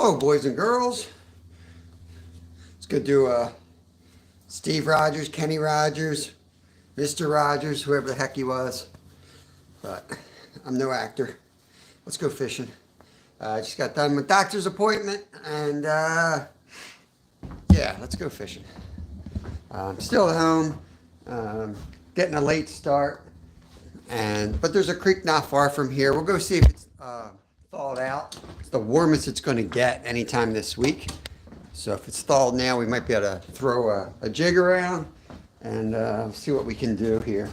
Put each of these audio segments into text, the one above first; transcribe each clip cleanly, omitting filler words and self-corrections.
Oh, boys and girls. Let's go do Steve Rogers, Kenny Rogers, Mr. Rogers, whoever the heck he was. But I'm no actor. Let's go fishing. I just got done with doctor's appointment, and yeah, let's go fishing. I'm still at home, getting a late start, but there's a creek not far from here. We'll go see if it's thawed out. It's the warmest it's going to get anytime this week. So if it's thawed now, we might be able to throw a jig around and see what we can do here.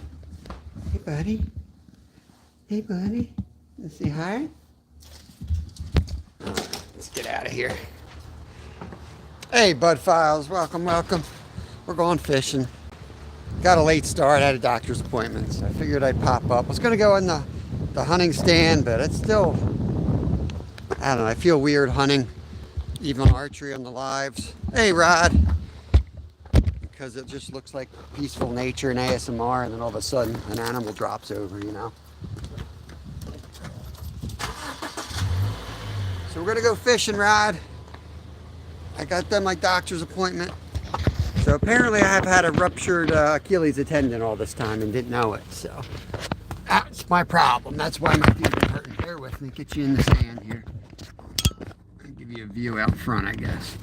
Hey, buddy. Hey, buddy. Let's say hi. All right, let's get out of here. Hey, Bud Files. Welcome, welcome. We're going fishing. Got a late start. Had a doctor's appointment, so I figured I'd pop up. I was going to go in the hunting stand, but it's still, I don't know, I feel weird hunting, even archery on the lives. Hey, Rod. Because it just looks like peaceful nature and ASMR, and then all of a sudden an animal drops over, you know. So we're going to go fishing, Rod. I got done my doctor's appointment. So apparently I have had a ruptured Achilles tendon all this time and didn't know it. So that's my problem. That's why my feet are hurting. Bear with me. Get you in the stand here. I'll give you a view out front, I guess.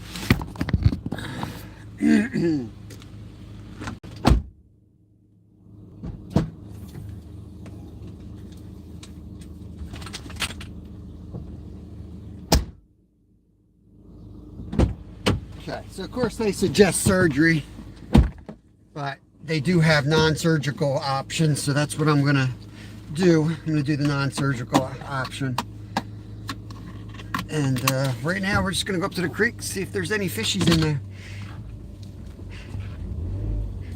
Okay, so of course they suggest surgery, but they do have non-surgical options, so that's what I'm gonna do. I'm gonna do the non-surgical option. And right now we're just gonna go up to the creek, see if there's any fishies in there.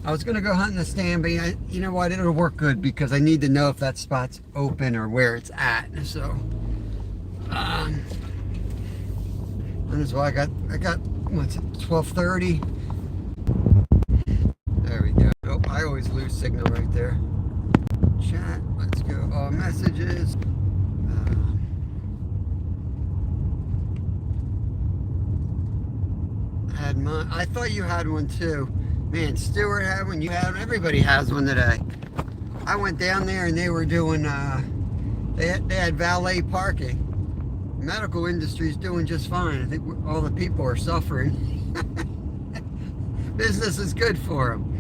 I was gonna go hunt in the stand, but you know what, it'll work good because I need to know if that spot's open or where it's at. So and that's why I got what's it, 12:30. There we go. Oh, I always lose signal right there. Chat, let's go. All messages. Had mine. I thought you had one too. Man, Stuart had one. You had one. Everybody has one today. I went down there and they were doing. They had valet parking. Medical industry is doing just fine. I think all the people are suffering. Business is good for them.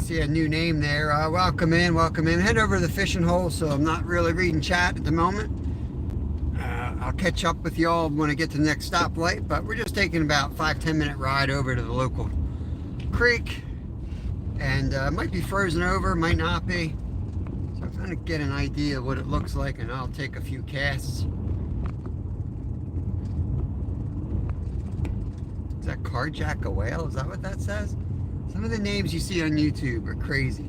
See a new name there. Welcome in, welcome in. Head over to the fishing hole, so I'm not really reading chat at the moment. I'll catch up with y'all when I get to the next stoplight, but we're just taking about 5-10 minute ride over to the local creek. And it might be frozen over, might not be. So I'm trying to get an idea of what it looks like, and I'll take a few casts. Is that carjack a whale? Is that what that says? Some of the names you see on YouTube are crazy.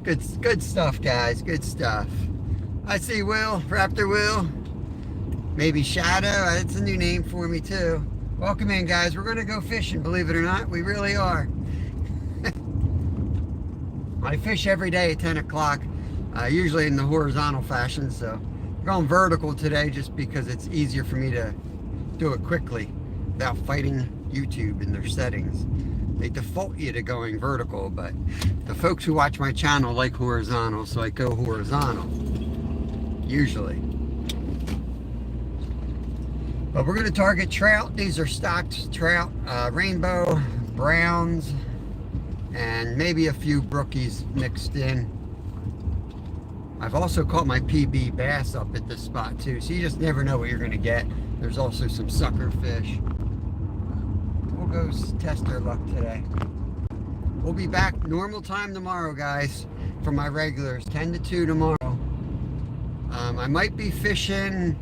Good stuff, guys. Good stuff. I see Will, Raptor Will. Maybe Shadow. It's a new name for me too. Welcome in, guys. We're going to go fishing, believe it or not. We really are. I fish every day at 10 o'clock, usually in the horizontal fashion. So I'm going vertical today just because it's easier for me to do it quickly without fighting YouTube in their settings. They default you to going vertical, but the folks who watch my channel like horizontal, so I go horizontal, usually. But we're going to target trout. These are stocked trout, rainbow, browns, and maybe a few brookies mixed in. I've also caught my PB bass up at this spot too, so you just never know what you're going to get. There's also some sucker fish. We'll go test our luck today. We'll be back normal time tomorrow, guys, for my regulars, 10 to 2 tomorrow. I might be fishing.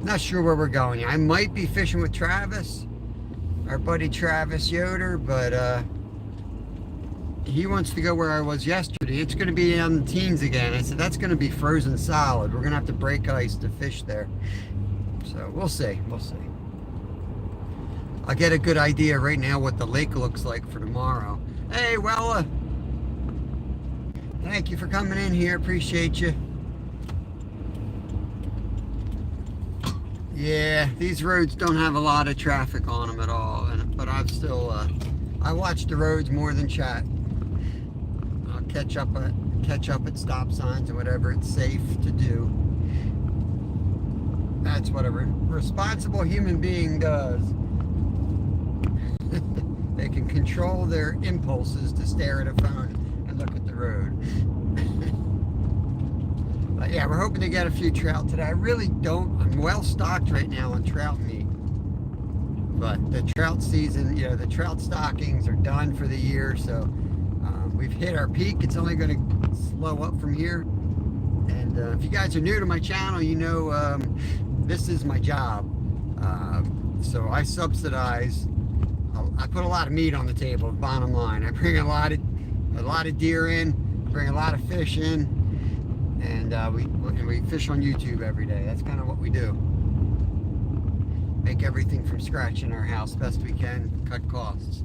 Not sure where we're going. I might be fishing with Travis, our buddy Travis Yoder, but he wants to go where I was yesterday. It's going to be on the teens again. I said, that's going to be frozen solid. We're going to have to break ice to fish there. So we'll see. We'll see. I'll get a good idea right now what the lake looks like for tomorrow. Hey, Wella. Thank you for coming in here. Appreciate you. Yeah, these roads don't have a lot of traffic on them at all, but I've still, I watch the roads more than chat. I'll catch up at stop signs and whatever it's safe to do. That's what a responsible human being does. They can control their impulses to stare at a phone and look at the road. But yeah, we're hoping to get a few trout today. I really don't. I'm well stocked right now on trout meat. But the trout season, you know, the trout stockings are done for the year. So we've hit our peak. It's only going to slow up from here. And if you guys are new to my channel, you know this is my job. So I subsidize. I put a lot of meat on the table. Bottom line, I bring a lot of deer in, bring a lot of fish in, and we fish on YouTube every day. That's kind of what we do. Make everything from scratch in our house best we can, cut costs.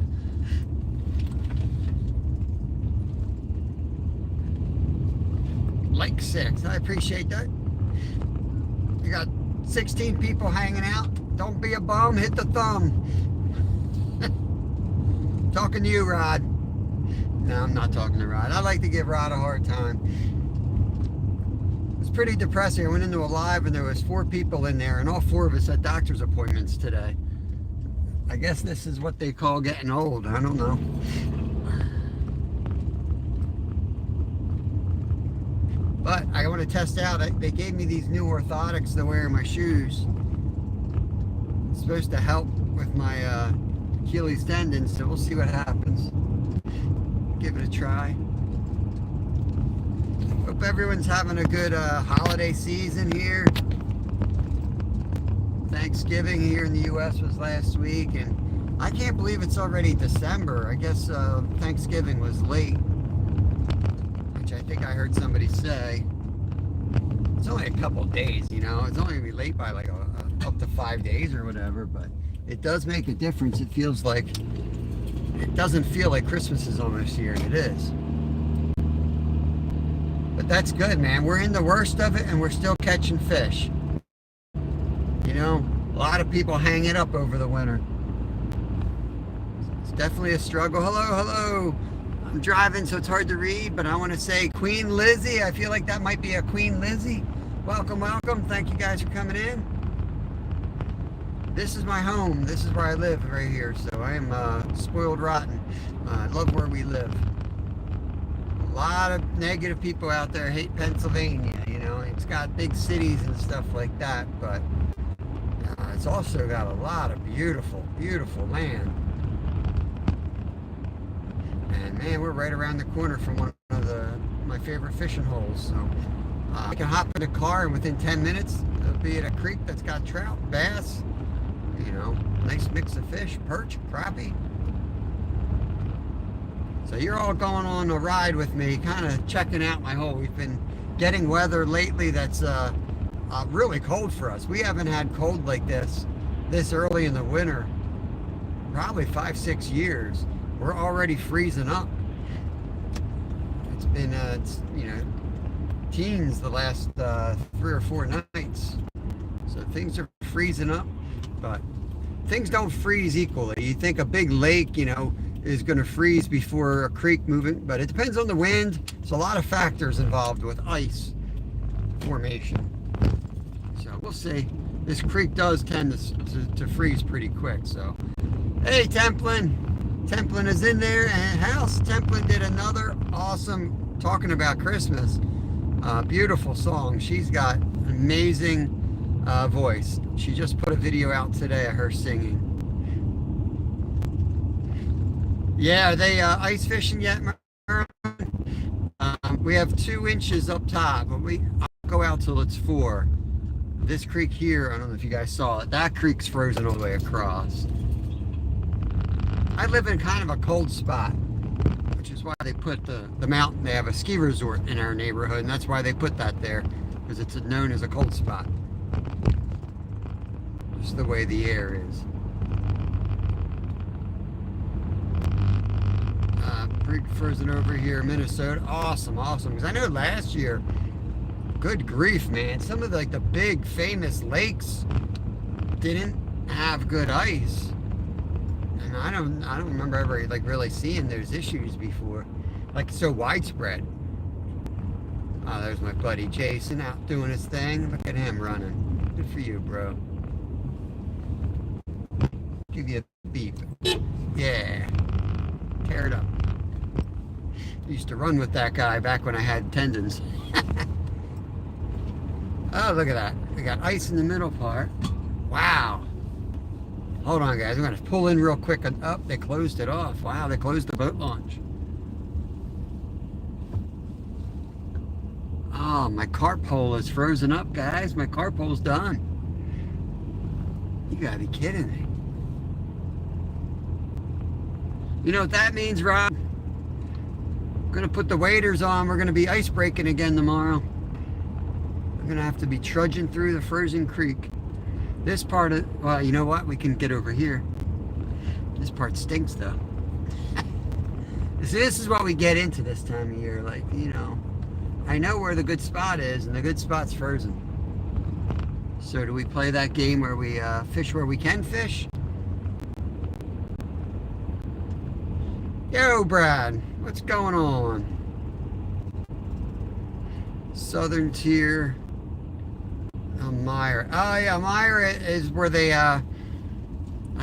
Lake 6, I appreciate that. You got 16 people hanging out. Don't be a bum, hit the thumb. Talking to you, Rod. No, I'm not talking to Rod. I like to give Rod a hard time. It's pretty depressing. I went into a live and there was 4 people in there and all 4 of us had doctor's appointments today. I guess this is what they call getting old. I don't know. But I want to test out. They gave me these new orthotics to wear in my shoes. It's supposed to help with my Achilles tendon, so we'll see what happens. Give it a try. Hope everyone's having a good holiday season here. Thanksgiving here in the U.S. was last week, and I can't believe it's already December. I guess Thanksgiving was late, which I think I heard somebody say. It's only a couple days, you know. It's only gonna be late by like up to 5 days or whatever, but it does make a difference. It feels like, it doesn't feel like Christmas is almost here, and it is. But that's good, man. We're in the worst of it, and we're still catching fish. You know, a lot of people hang it up over the winter. It's definitely a struggle. Hello, hello. I'm driving, so it's hard to read, but I want to say Queen Lizzie. I feel like that might be a Queen Lizzie. Welcome, welcome. Thank you guys for coming in. This is my home. This is where I live right here. So I am spoiled rotten. I love where we live. A lot of negative people out there hate Pennsylvania. You know, it's got big cities and stuff like that, but it's also got a lot of beautiful, beautiful land. And man, we're right around the corner from one of my favorite fishing holes. So I can hop in a car and within 10 minutes, it'll be at a creek that's got trout, bass, you know, nice mix of fish, perch, crappie. So you're all going on a ride with me, kind of checking out my hole. We've been getting weather lately that's really cold for us. We haven't had cold like this early in the winter, probably 5-6 years. We're already freezing up. It's been, you know, teens the last 3 or 4 nights. So things are freezing up, but things don't freeze equally. You think a big lake, you know, is going to freeze before a creek moving, but it depends on the wind. There's a lot of factors involved with ice formation. So we'll see. This creek does tend to freeze pretty quick. So, hey, Templin. Templin is in there, and House Templin did another awesome, talking about Christmas, beautiful song. She's got an amazing voice. She just put a video out today of her singing. Yeah, are they ice fishing yet, Merlin? We have 2 inches up top, but I'll go out till it's 4. This creek here, I don't know if you guys saw it, that creek's frozen all the way across. I live in kind of a cold spot, which is why they put the mountain. They have a ski resort in our neighborhood, and that's why they put that there, because it's known as a cold spot. Just the way the air is. creek frozen over here in Minnesota. Awesome, awesome. Because I know last year, good grief, man, some of the big famous lakes didn't have good ice. And I don't remember ever really seeing those issues before. Like so widespread. Oh, there's my buddy Jason out doing his thing. Look at him running. Good for you, bro. Give you a beep. Yeah. Tear it up. I used to run with that guy back when I had tendons. Oh, look at that. We got ice in the middle part. Wow. Hold on, guys. I'm going to pull in real quick. Up, they closed it off. Wow, they closed the boat launch. Oh, my cart pole is frozen up, guys. My cart pole's done. You gotta be kidding me. You know what that means, Rob? I'm gonna put the waders on. We're gonna be ice breaking again tomorrow. I'm gonna have to be trudging through the frozen creek. This part of, well, you know what? We can get over here. This part stinks, though. This is what we get into this time of year. Like, you know, I know where the good spot is, and the good spot's frozen. So do we play that game where we fish where we can fish? Yo, Brad, what's going on? Southern Tier. Meyer. Oh yeah, Meyer is where they I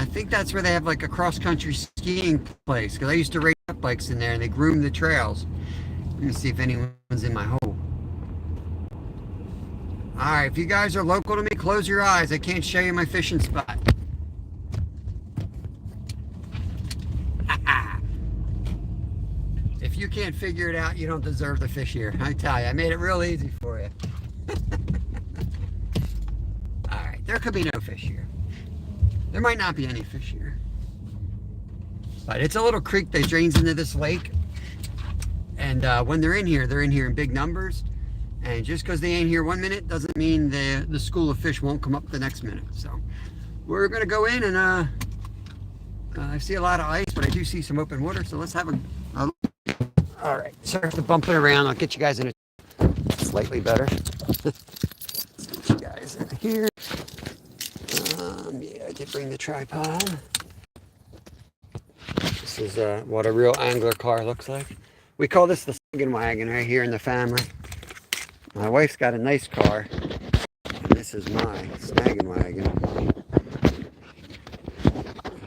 think that's where they have like a cross-country skiing place, because I used to race up bikes in there and they groom the trails. Let me see if anyone's in my hole. Alright, if you guys are local to me, close your eyes. I can't show you my fishing spot. If you can't figure it out, you don't deserve to fish here. I tell you, I made it real easy for you. Alright, there could be no fish here. There might not be any fish here. But it's a little creek that drains into this lake. And when they're in here in big numbers. And just because they ain't here 1 minute doesn't mean the school of fish won't come up the next minute. So we're going to go in and I see a lot of ice, but I do see some open water. So let's have a all right, sorry for bumping around. I'll get you guys in a slightly better. Get you guys in here. Yeah, I did bring the tripod. This is what a real angler car looks like. We call this the snagging wagon right here in the family. My wife's got a nice car, and this is my snagging wagon.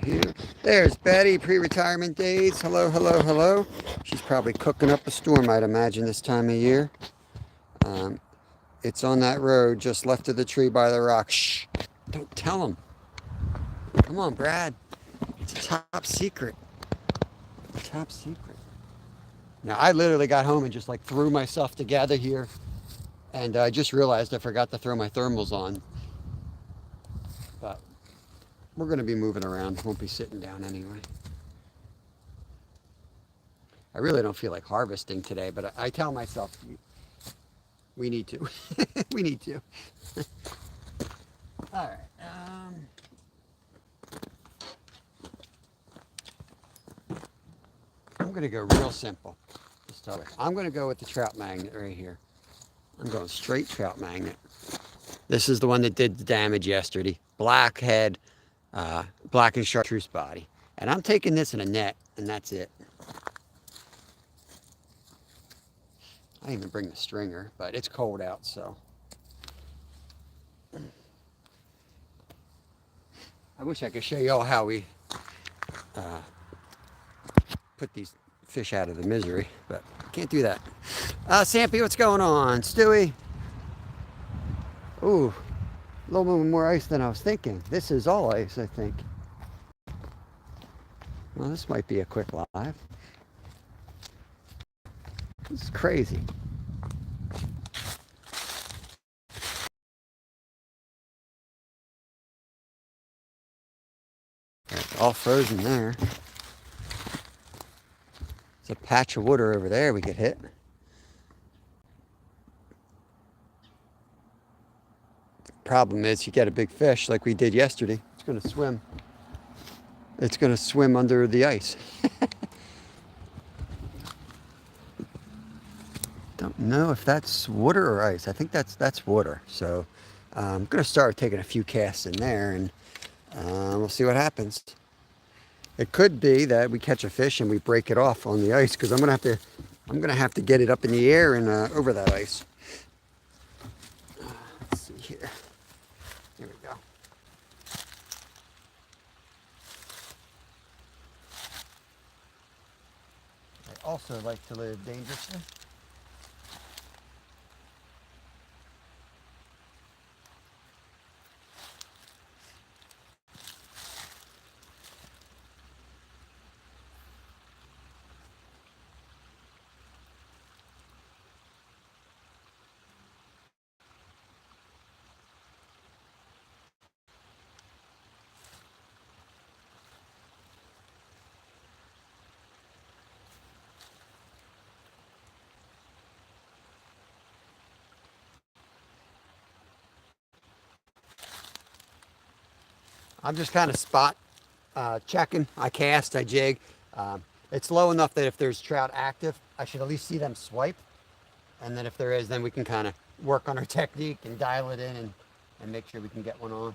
Here. There's Betty, pre-retirement days. Hello, hello, hello. She's probably cooking up a storm, I'd imagine, this time of year. It's on that road just left of the tree by the rock. Shh, don't tell them. Come on, Brad. It's a top secret. Top secret. Now, I literally got home and just like threw myself together here. And I just realized I forgot to throw my thermals on. But we're going to be moving around. Won't be sitting down anyway. I really don't feel like harvesting today, but I tell myself, we need to. We need to. All right. I'm going to go real simple to start with. I'm going to go with the trout magnet right here. I'm going straight trout magnet. This is the one that did the damage yesterday. Black head, black and chartreuse body. And I'm taking this in a net, and that's it. I didn't even bring the stringer, but it's cold out, so. I wish I could show you all how we put these fish out of the misery, but can't do that. Sampy, what's going on? Stewie? Ooh, a little bit more ice than I was thinking. This is all ice, I think. Well, this might be a quick live. This is crazy. It's all frozen there. There's a patch of water over there we could hit. Problem is, you get a big fish like we did yesterday. It's going to swim. It's going to swim under the ice. Don't know if that's water or ice. I think that's water. So I'm gonna start taking a few casts in there, and we'll see what happens. It could be that we catch a fish and we break it off on the ice because I'm gonna have to get it up in the air and over that ice. Let's see here. Here we go. I also like to live dangerously. I'm just kind of spot checking. I cast, I jig. It's low enough that if there's trout active, I should at least see them swipe. And then if there is, then we can kind of work on our technique and dial it in and make sure we can get one on.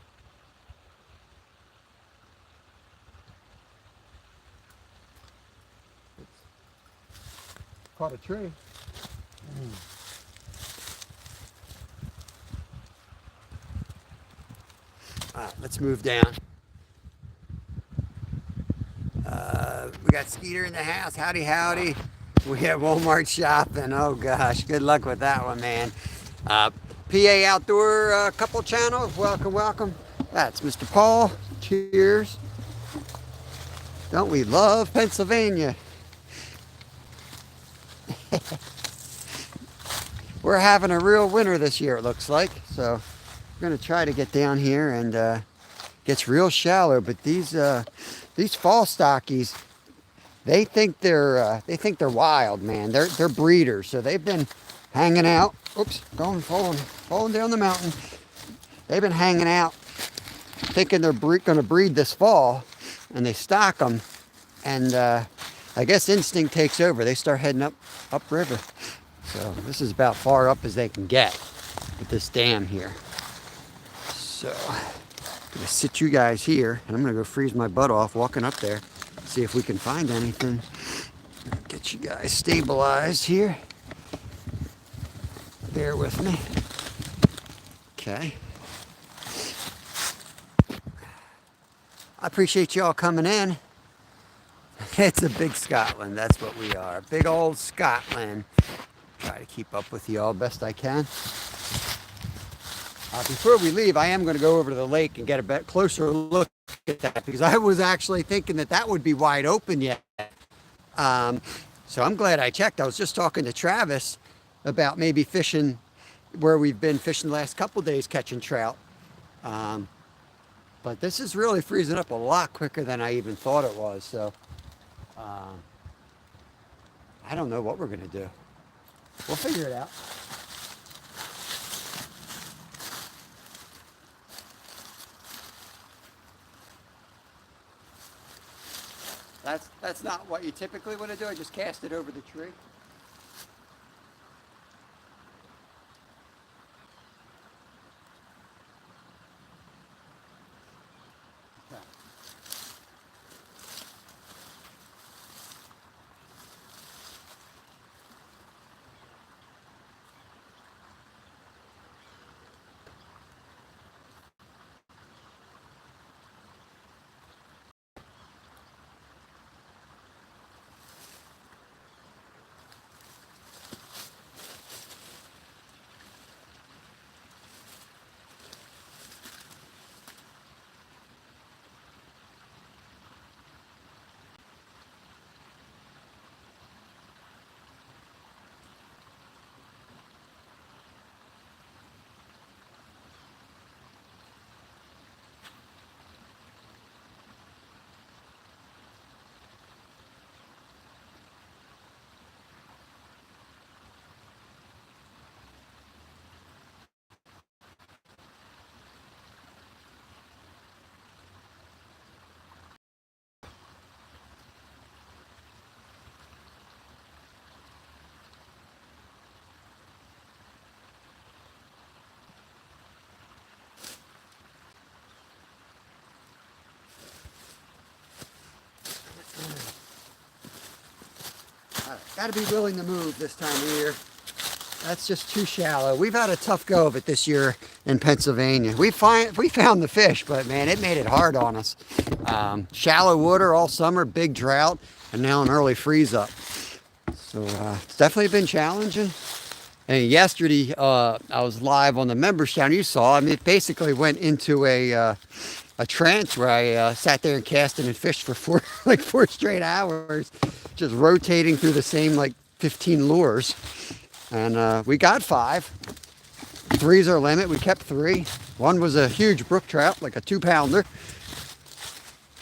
Caught a tree. All right, let's move down. We got Skeeter in the house. Howdy, howdy. We have Walmart shopping. Oh gosh, good luck with that one, man. PA Outdoor couple channel. Welcome, welcome. That's Mr. Paul. Cheers. Don't we love Pennsylvania? We're having a real winter this year, it looks like. So we're gonna try to get down here, and gets real shallow. But these fall stockies, they think they're wild, man. They're breeders, so they've been hanging out. Oops, falling down the mountain. They've been hanging out, thinking they're going to breed this fall, and they stock them. And I guess instinct takes over. They start heading upriver. So this is about far up as they can get with this dam here. So I'm gonna sit you guys here, and I'm gonna go freeze my butt off walking up there, see if we can find anything. Get you guys stabilized here. Bear with me. Okay. I appreciate y'all coming in. It's a big Scotland, that's what we are. Big old Scotland. Try to keep up with y'all best I can. Before we leave, I am going to go over to the lake and get a bit closer look at that, because I was actually thinking that would be wide open yet. So I'm glad I checked. I was just talking to Travis about maybe fishing where we've been fishing the last couple days, catching trout. But this is really freezing up a lot quicker than I even thought it was. So I don't know what we're going to do. We'll figure it out. That's not what you typically want to do. I just cast it over the tree. Okay. Got to be willing to move this time of year. That's just too shallow. We've had a tough go of it this year in Pennsylvania. We found the fish, but man, it made it hard on us. Shallow water all summer, big drought, and now an early freeze up. So it's definitely been challenging. And yesterday, I was live on the members channel. You saw, I mean, it basically went into a trance where I sat there and casted and fished for four straight hours, just rotating through the same like 15 lures. And we got 5. 3's our limit. We kept 3. One was a huge brook trout, like a 2-pounder.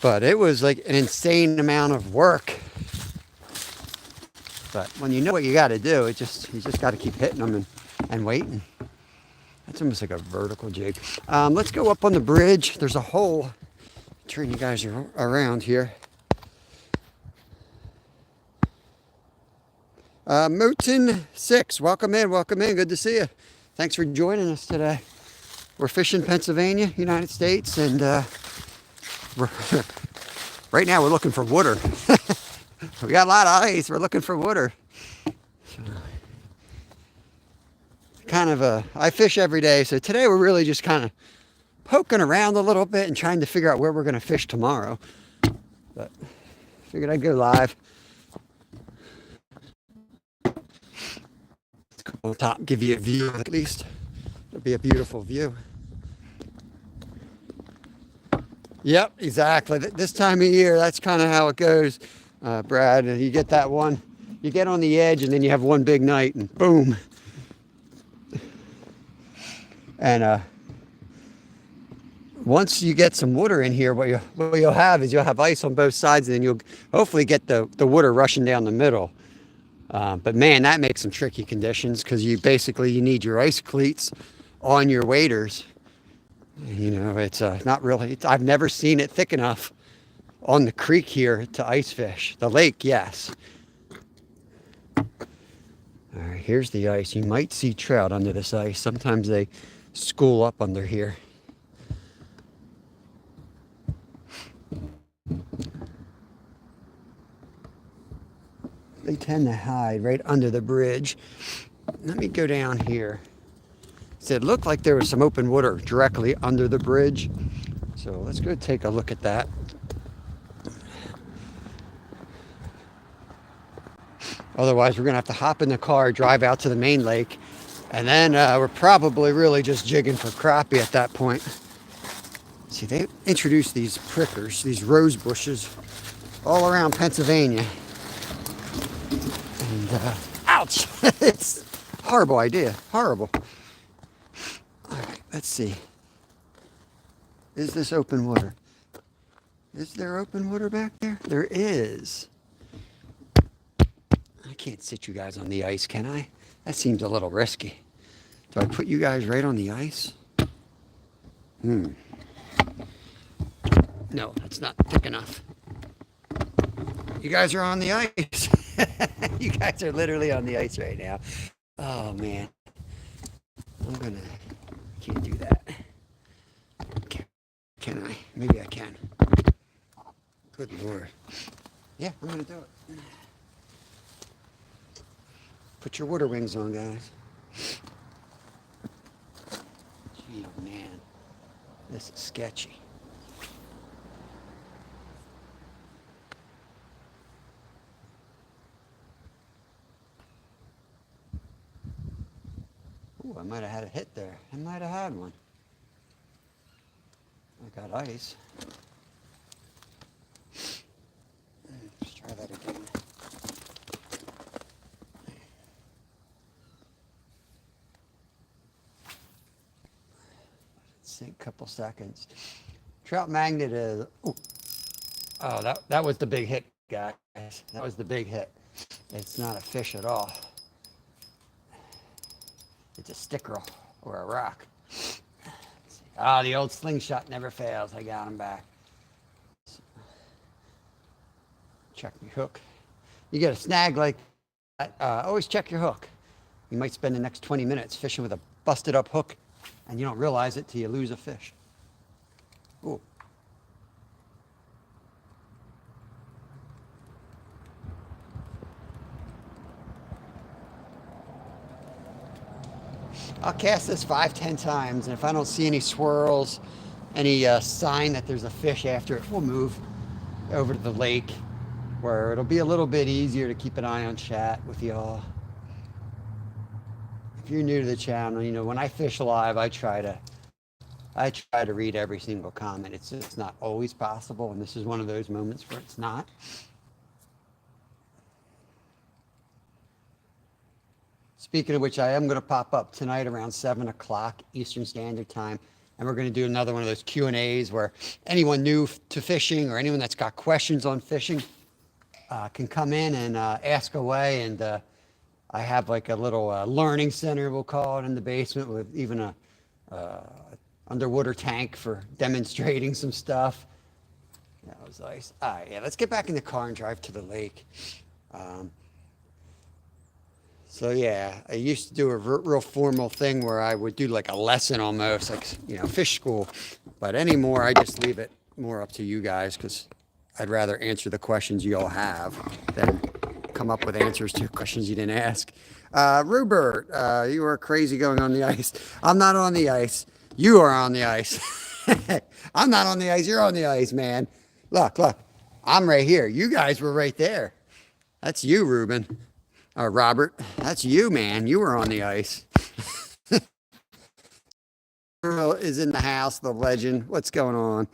But it was like an insane amount of work. But when you know what you got to do, you just got to keep hitting them and waiting. That's almost like a vertical jig. Let's go up on the bridge. There's a hole. Turn you guys around here. Mootin 6, welcome in. Good to see you. Thanks for joining us today. We're fishing Pennsylvania, United States, and right now we're looking for water. We got a lot of ice. We're looking for water. So, I fish every day, so today we're really just kind of poking around a little bit and trying to figure out where we're going to fish tomorrow. But figured I'd go live. On top, give you a view at least. It'll be a beautiful view. Yep, exactly. This time of year, that's kind of how it goes, Brad. You get that one, you get on the edge, and then you have one big night, and boom. And once you get some water in here, what you'll have is you'll have ice on both sides, and then you'll hopefully get the water rushing down the middle. But man, that makes some tricky conditions because you need your ice cleats on your waders. You know, it's not really, I've never seen it thick enough on the creek here to ice fish. The lake, yes. All right, here's the ice. You might see trout under this ice. Sometimes they school up under here. They tend to hide right under the bridge. Let me go down here. So it looked like there was some open water directly under the bridge. So let's go take a look at that. Otherwise, we're gonna have to hop in the car, drive out to the main lake, and then we're probably really just jigging for crappie at that point. See, they introduced these prickers, these rose bushes, all around Pennsylvania. And, ouch! It's a horrible idea, horrible. All right, let's see. Is this open water? Is there open water back there? There is. I can't sit you guys on the ice, can I? That seems a little risky. Do I put you guys right on the ice? No, that's not thick enough. You guys are on the ice. You guys are literally on the ice right now. Oh, man. Can't do that. Can I? Maybe I can. Good Lord. Yeah, I'm gonna do it. Put your water wings on, guys. Gee, man. This is sketchy. Ooh, I might have had a hit there. I might have had one. I got ice. Let's try that again. Sink a couple seconds. Trout magnet is. Ooh. Oh, that was the big hit, guys. That was the big hit. It's not a fish at all. It's a sticker or a rock. Ah, the old slingshot never fails. I got him back. Check your hook. You get a snag like that, always check your hook. You might spend the next 20 minutes fishing with a busted up hook and you don't realize it till you lose a fish. Ooh. I'll cast this 5, 10 times, and if I don't see any swirls, any sign that there's a fish after it, we'll move over to the lake where it'll be a little bit easier to keep an eye on chat with y'all. If you're new to the channel, you know, when I fish live, I try to read every single comment. It's just not always possible, and this is one of those moments where it's not. Speaking of which, I am going to pop up tonight around 7 o'clock Eastern Standard Time, and we're going to do another one of those Q&As where anyone new to fishing or anyone that's got questions on fishing can come in and ask away. And I have like a little learning center, we'll call it, in the basement with even a underwater tank for demonstrating some stuff. That was nice. All right, yeah, let's get back in the car and drive to the lake. So yeah, I used to do a real formal thing where I would do like a lesson almost, like, you know, fish school. But anymore, I just leave it more up to you guys because I'd rather answer the questions you all have than come up with answers to questions you didn't ask. Rupert, you are crazy going on the ice. I'm not on the ice. You are on the ice. I'm not on the ice. You're on the ice, man. Look, I'm right here. You guys were right there. That's you, Ruben. Or Robert. That's you, man. You were on the ice. Is in the house, the legend. What's going on?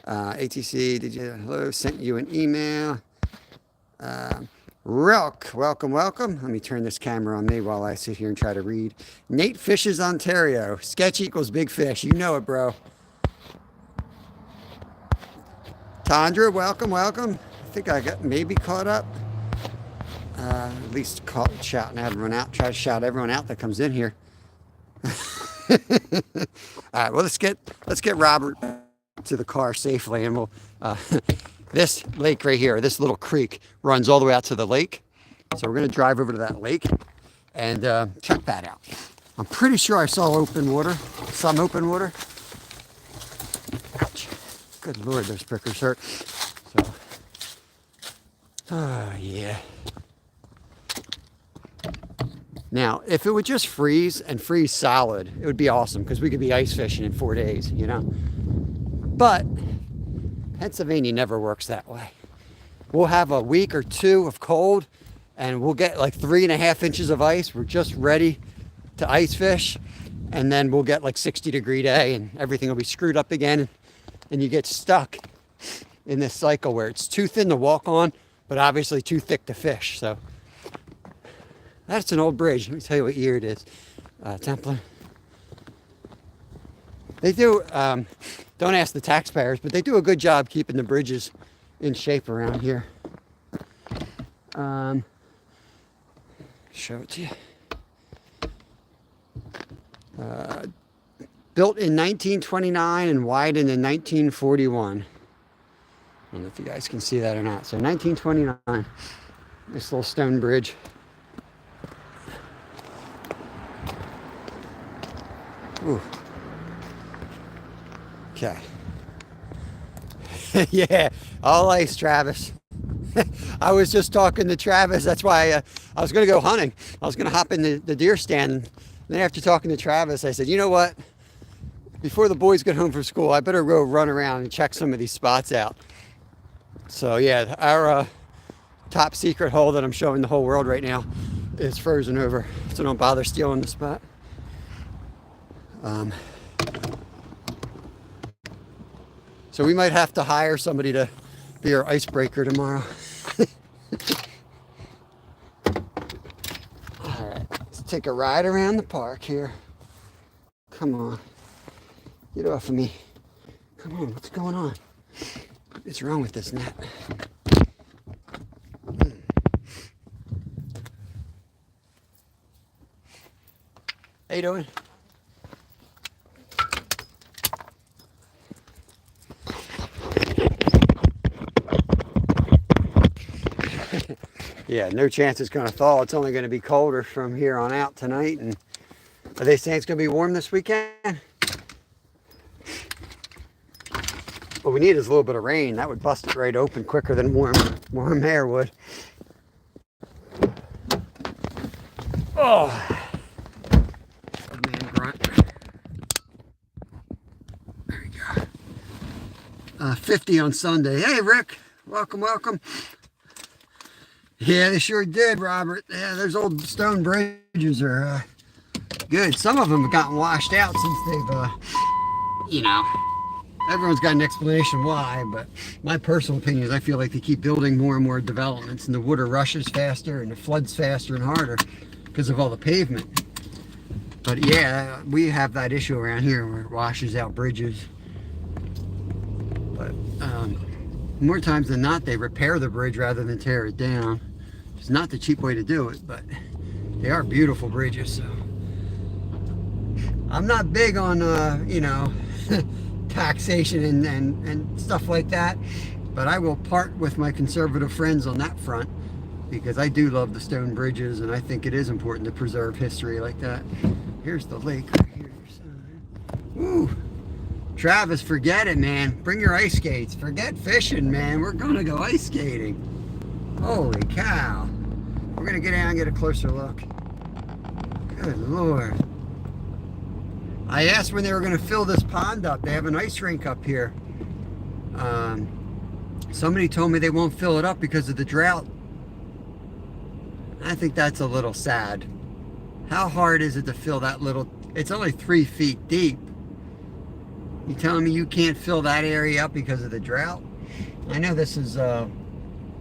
ATC, hello, sent you an email. Relk, welcome. Let me turn this camera on me while I sit here and try to read. Nate Fishes, Ontario. Sketch equals big fish. You know it, bro. Tandra, welcome. I think I got maybe caught up. At least shouting everyone out. Try to shout everyone out that comes in here. All right, well, let's get Robert to the car safely, and we'll. This lake right here, this little creek, runs all the way out to the lake. So we're going to drive over to that lake and check that out. I'm pretty sure I saw some open water. Ouch. Good Lord, those prickers hurt. So, oh, yeah. Now, if it would just freeze and freeze solid, it would be awesome because we could be ice fishing in 4 days, you know. But Pennsylvania never works that way. We'll have a week or two of cold and we'll get like 3.5 inches of ice. We're just ready to ice fish. And then we'll get like 60-degree day and everything will be screwed up again. And you get stuck in this cycle where it's too thin to walk on, but obviously too thick to fish. So that's an old bridge. Let me tell you what year it is. Templin. They do, don't ask the taxpayers, but they do a good job keeping the bridges in shape around here. Show it to you. Built in 1929 and widened in 1941. I don't know if you guys can see that or not. So 1929, this little stone bridge. Ooh. Okay. Yeah, all ice, Travis. I was just talking to Travis. That's why I was going to go hunting. I was going to hop in the deer stand. And then after talking to Travis, I said, you know what? Before the boys get home from school, I better go run around and check some of these spots out. So yeah, our top secret hole that I'm showing the whole world right now is frozen over. So don't bother stealing the spot. So we might have to hire somebody to be our icebreaker tomorrow. All right, let's take a ride around the park here. Come on, get off of me. Come on, what's going on? What's wrong with this net? How you doing? Yeah, no chance it's going to thaw. It's only going to be colder from here on out tonight. And are they saying it's going to be warm this weekend? What we need is a little bit of rain. That would bust it right open quicker than warm air would. Oh, man, 50 on Sunday. Hey, Rick. Welcome, welcome. Yeah, they sure did, Robert. Yeah, those old stone bridges are good. Some of them have gotten washed out since they've, you know, everyone's got an explanation why, but my personal opinion is I feel like they keep building more and more developments and the water rushes faster and it floods faster and harder because of all the pavement. But yeah, we have that issue around here where it washes out bridges. But more times than not, they repair the bridge rather than tear it down. It's not the cheap way to do it, but they are beautiful bridges. So I'm not big on, you know, taxation and stuff like that, but I will part with my conservative friends on that front because I do love the stone bridges and I think it is important to preserve history like that. Here's the lake right here. Woo! Travis, forget it, man. Bring your ice skates. Forget fishing, man. We're gonna go ice skating. Holy cow. We're gonna get down and get a closer look. Good Lord. I asked when they were gonna fill this pond up. They have an ice rink up here. Somebody told me they won't fill it up because of the drought. I think that's a little sad. How hard is it to fill that little, it's only 3 feet deep. You telling me you can't fill that area up because of the drought? I know this is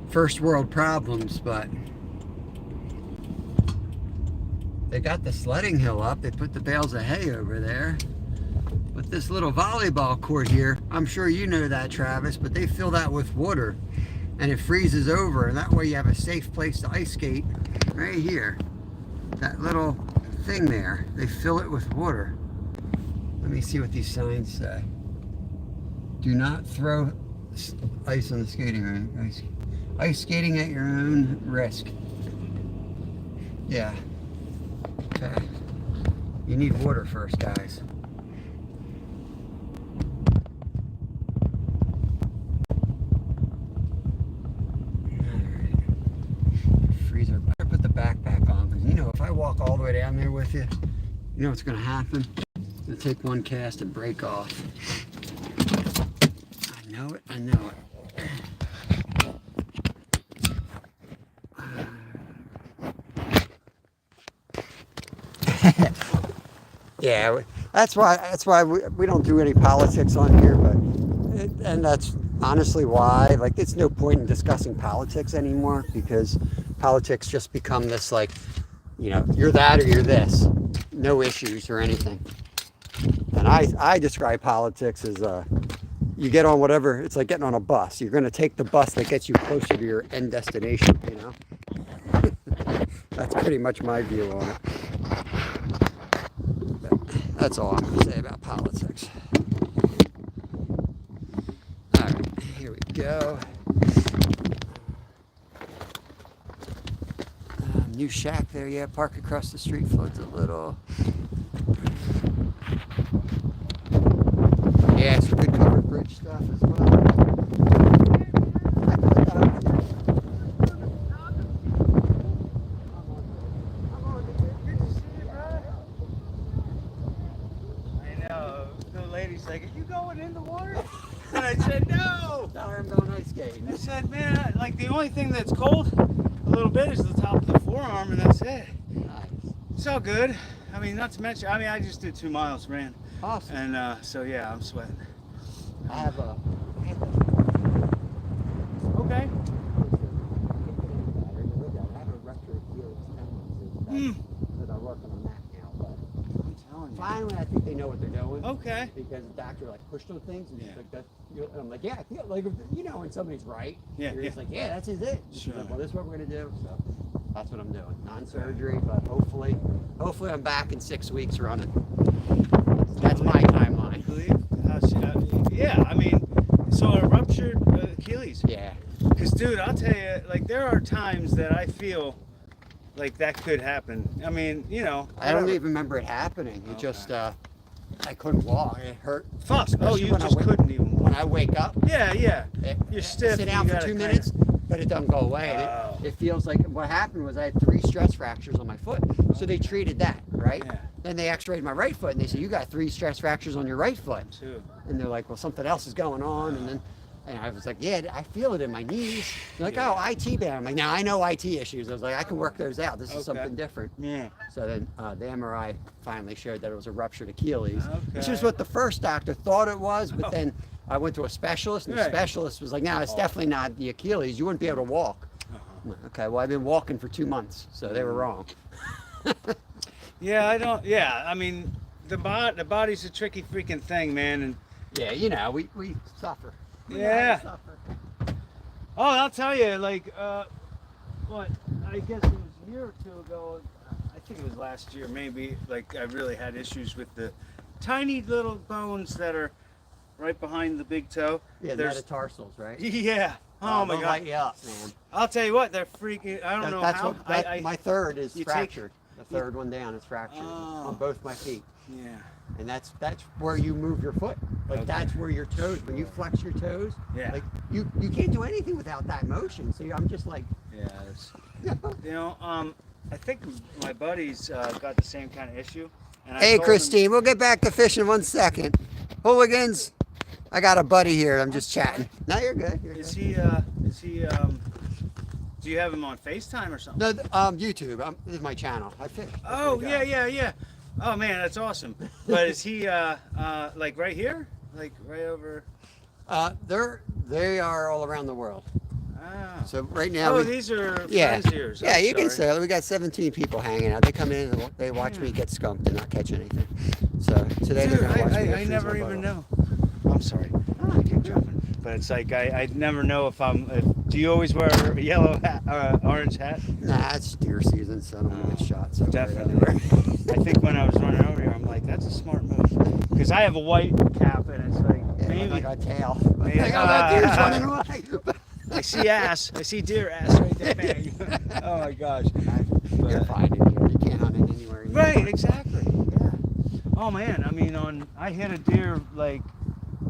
first world problems, but they got the sledding hill up. They put the bales of hay over there. But this little volleyball court here, I'm sure you know that, Travis, but they fill that with water and it freezes over, and that way you have a safe place to ice skate right here. That little thing there, they fill it with water. Let me see what these signs say. Do not throw ice on the skating rink. Ice skating at your own risk. Yeah. Okay. You need water first, guys. Alright. Freezer. Better put the backpack on because, you know, if I walk all the way down there with you, you know what's going to happen? It's going to take one cast and break off. I know it. I know it. Yeah, that's why we don't do any politics on here, but and that's honestly why, like, it's no point in discussing politics anymore because politics just become this, like, you know, you're that or you're this, no issues or anything. And I describe politics as you get on whatever, it's like getting on a bus. You're going to take the bus that gets you closer to your end destination, you know. That's pretty much my view on it. That's all I'm going to say about politics. All right, here we go. New shack there, yeah. Park across the street floats a little. Yeah, some good covered bridge stuff as well. Like, are you going in the water? And I said, no. Tell her I'm going ice skating. I said, man, like, the only thing that's cold a little bit is the top of the forearm, and that's it. Nice. It's all good. I mean, not to mention, I mean, I just did 2 miles, ran. Awesome. And so, yeah, I'm sweating. I have a... Okay. I have a retro Helix 10 that I work on a Mac now, but I'm telling you. finally I think they know what they're doing. Okay. Because the doctor like pushed on things and Yeah. he's like that. And I'm like, yeah, I feel like, you know, when somebody's right. Yeah, You're just yeah. like, yeah, that's it. She's Sure. like, well, this is what we're gonna do. So that's what I'm doing. Non-surgery, but hopefully I'm back in 6 weeks running. That's my timeline. Yeah, I mean, so a ruptured Achilles. Yeah. Because, dude, I'll tell you, like, there are times that I feel like that could happen. I mean, you know. I don't whatever. even remember it happening. It Okay. just, I couldn't walk. It hurt. Fuck. Oh, Especially you when I just wake- couldn't even walk. When I wake up, Yeah, yeah. you're stiff, Sit you down for gotta 2 kinda- minutes, but it doesn't go away. And Oh. it feels like what happened was I had 3 stress fractures on my foot. So they treated that, right? Yeah. Then they x-rayed my right foot and they said, you got 3 stress fractures on your right foot. Too. And they're like, well, something else is going on. And then And I was like, yeah, I feel it in my knees. They're like, oh, IT band. I'm like, now I know IT issues. I was like, I can work those out. This is Okay. something different. Yeah. So then the MRI finally showed that it was a ruptured Achilles, which Okay. is what the first doctor thought it was. But then I went to a specialist, and the Right. specialist was like, no, it's definitely not the Achilles. You wouldn't be able to walk. I'm like, okay, well, I've been walking for 2 months, so they were wrong. Yeah, I don't. Yeah, I mean, the body's a tricky freaking thing, man. And Yeah, you know, we suffer. We know how to Yeah. suffer. oh, I'll tell you, like, what? I guess it was a year or two ago. I think it was last year, maybe. Like, I really had issues with the tiny little bones that are right behind the big toe. Yeah, There's- metatarsals, right? Yeah. Oh my they'll God. light you up, man. I'll tell you what, they're freaking. I don't know That's how. what my third is you take- fractured. The third one down is fractured Oh. on both my feet. Yeah. And that's where you move your foot. Like Okay. that's where your toes, when you flex your toes, Yeah. like you can't do anything without that motion. So I'm just like, Yeah. You know, I think my buddy's got the same kind of issue. And I hey told him- Christine, we'll get back to fishing in 1 second. Hooligans, I got a buddy here. I'm just chatting. No, you're good. You're Is good. he? Do you have him on FaceTime or something? No, YouTube. This is my channel. I fish. That's Oh what I got. yeah. Oh man, that's awesome. But is he like right here? Like right over? They are all around the world. Ah. So right now, Oh, these are yeah, friends of yours. yeah, I'm you can sorry. say we got 17 people hanging out. They come in and they watch me get skunked and not catch anything. So today Dude, they're gonna watch me. I freeze never my even butt off. know. I'm sorry. I keep jumping. But it's like I never know if I'm. Do you always wear a yellow hat, orange hat? Nah, it's deer season, so I don't want to get shot. So Definitely. whatever. I think when I was running over here, I'm like, that's a smart move. Because I have a white cap and it's like Yeah, maybe like a tail. Maybe- Like, oh, that deer's running away. I see ass. I see deer ass right there. Bang. Oh my gosh. You're But- fine in here. You can't hunt it anywhere. anymore. Right, exactly. Yeah. Oh man, I mean, I hit a deer like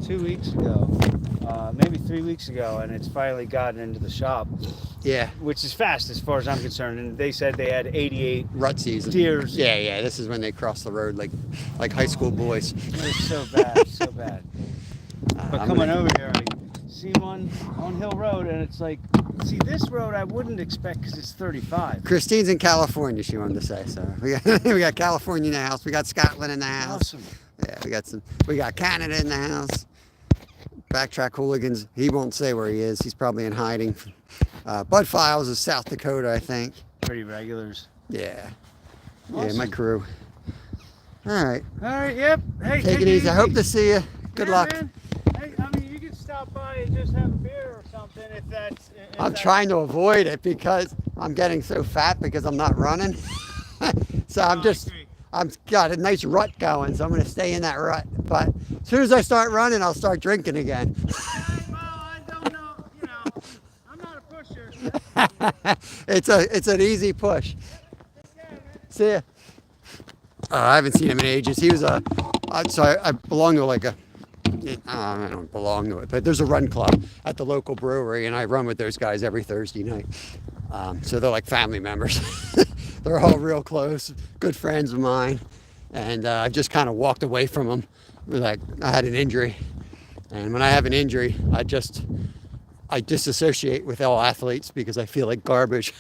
2 weeks ago, maybe 3 weeks ago, and it's finally gotten into the shop, Yeah, which is fast as far as I'm concerned. And they said they had 88 rut season. deers. Yeah. This is when they cross the road like high school boys. It was so bad, so bad. But I'm coming gonna- over here, I see one on Hill Road, and it's like, see, this road I wouldn't expect because it's 35. Christine's in California, she wanted to say. So we got California in the house. We got Scotland in the house. Awesome. Yeah, we got Canada in the house. Backtrack Hooligans. He won't say where he is. He's probably in hiding. Bud Files is South Dakota, I think. Pretty regulars. Yeah. Yeah, Awesome. my crew. All right. All right, yep. Hey, Take it easy. I hope to see you. Good Yeah, luck. Man. Hey, I mean, you can stop by and just have a beer or something if that's. If I'm that's- trying to avoid it because I'm getting so fat because I'm not running. So I'm I just, agree. I've got a nice rut going, so I'm going to stay in that rut. But as soon as I start running, I'll start drinking again. Well, I don't know. You know, I'm not a pusher. It's an easy push. See ya. I haven't seen him in ages. He was I belong to like I don't belong to it, but there's a run club at the local brewery, and I run with those guys every Thursday night. So they're like family members. They're all real close, good friends of mine, and I've just kind of walked away from them. Like I had an injury, and when I have an injury, I disassociate with all athletes because I feel like garbage.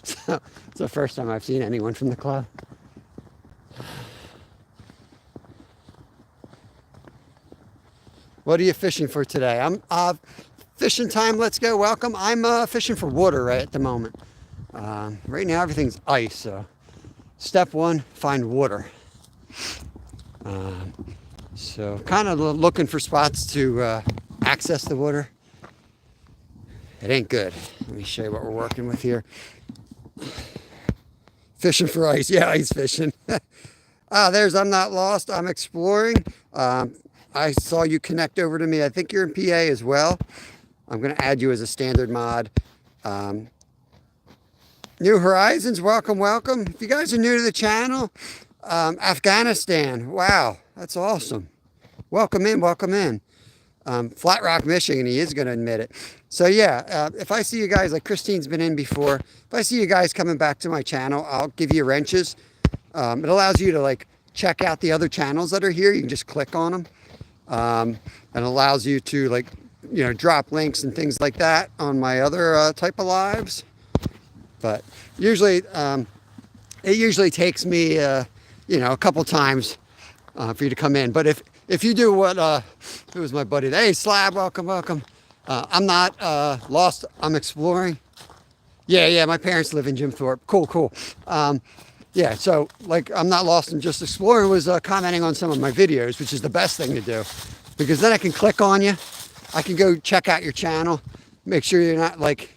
So it's the first time I've seen anyone from the club. What are you fishing for today? I'm fishing time. Let's go. Welcome. I'm fishing for water right at the moment. Right now everything's ice. So step one, find water. So kind of looking for spots to access the water. It ain't good. Let me show you what we're working with here. Fishing for ice. Yeah, ice fishing. There's I'm Not Lost. I'm exploring. I saw you connect over to me. I think you're in PA as well. I'm going to add you as a standard mod. New Horizons, welcome, welcome. If you guys are new to the channel, Afghanistan, wow, that's awesome. Welcome in, welcome in. Flat Rock, Michigan, he is going to admit it. So yeah, if I see you guys, like Christine's been in before, if I see you guys coming back to my channel, I'll give you wrenches. It allows you to like check out the other channels that are here. You can just click on them. And allows you to like drop links and things like that on my other type of lives. But usually, it usually takes me, a couple times for you to come in. But if you do what, who was my buddy? Hey, Slab, welcome. I'm not lost. I'm exploring. Yeah. My parents live in Jim Thorpe. Cool. Yeah, so like I'm not lost and just exploring was commenting on some of my videos, which is the best thing to do, because then I can click on you. I can go check out your channel, make sure you're not like,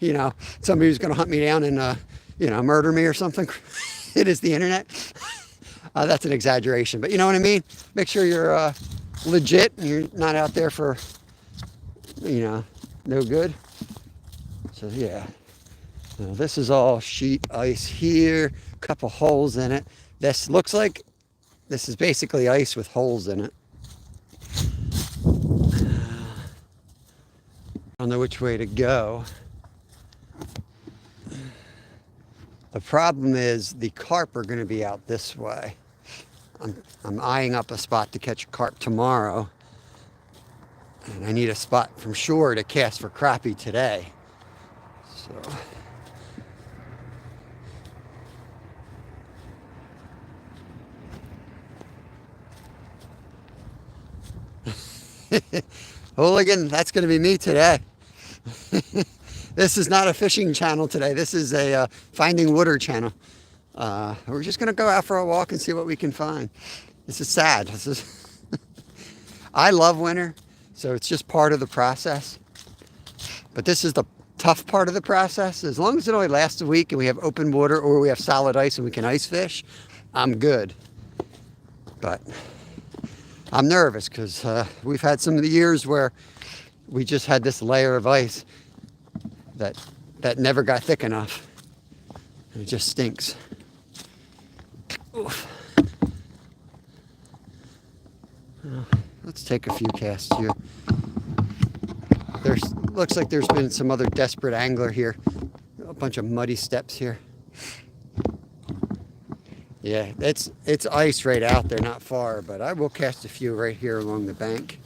somebody who's going to hunt me down and, murder me or something. It is the internet. That's an exaggeration, but you know what I mean? Make sure you're legit and you're not out there for, no good. So yeah, now, this is all sheet ice here. Couple holes in it. This looks like this is basically ice with holes in it. I don't know which way to go. The problem is the carp are going to be out this way. I'm eyeing up a spot to catch carp tomorrow, and I need a spot from shore to cast for crappie today. So. Hooligan, that's going to be me today. This is not a fishing channel today. This is a Finding Water channel. We're just going to go out for a walk and see what we can find. This is sad. I love winter, so it's just part of the process. But this is the tough part of the process. As long as it only lasts a week and we have open water or we have solid ice and we can ice fish, I'm good. But I'm nervous because we've had some of the years where we just had this layer of ice that never got thick enough. And it just stinks. Oof. Let's take a few casts here. Looks like there's been some other desperate angler here. A bunch of muddy steps here. Yeah, it's ice right out there, not far, but I will cast a few right here along the bank.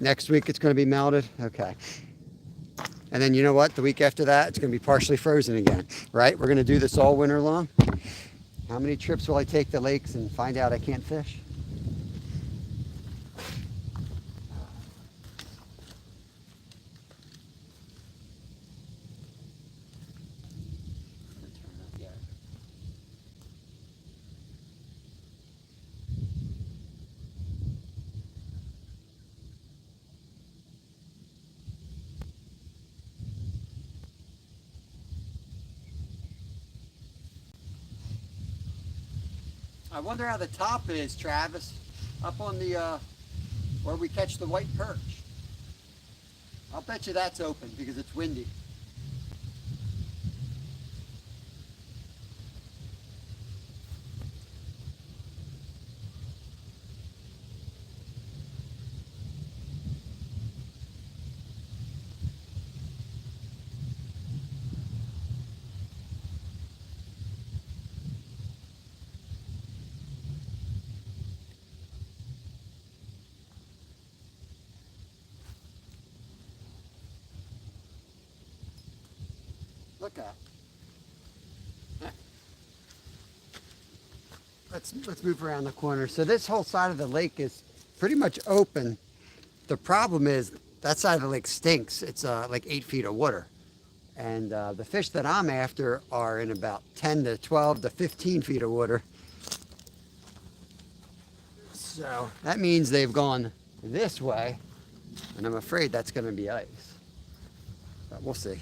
Next week it's going to be melted. Okay. And then you know what? The week after that, it's going to be partially frozen again, right? We're going to do this all winter long. How many trips will I take to lakes and find out I can't fish? I wonder how the top is, Travis, up on the, where we catch the white perch. I'll bet you that's open because it's windy. Look at. Let's move around the corner. So this whole side of the lake is pretty much open. The problem is that side of the lake stinks. It's like 8 feet of water. And the fish that I'm after are in about 10 to 12 to 15 feet of water. So that means they've gone this way. And I'm afraid that's going to be ice. But we'll see.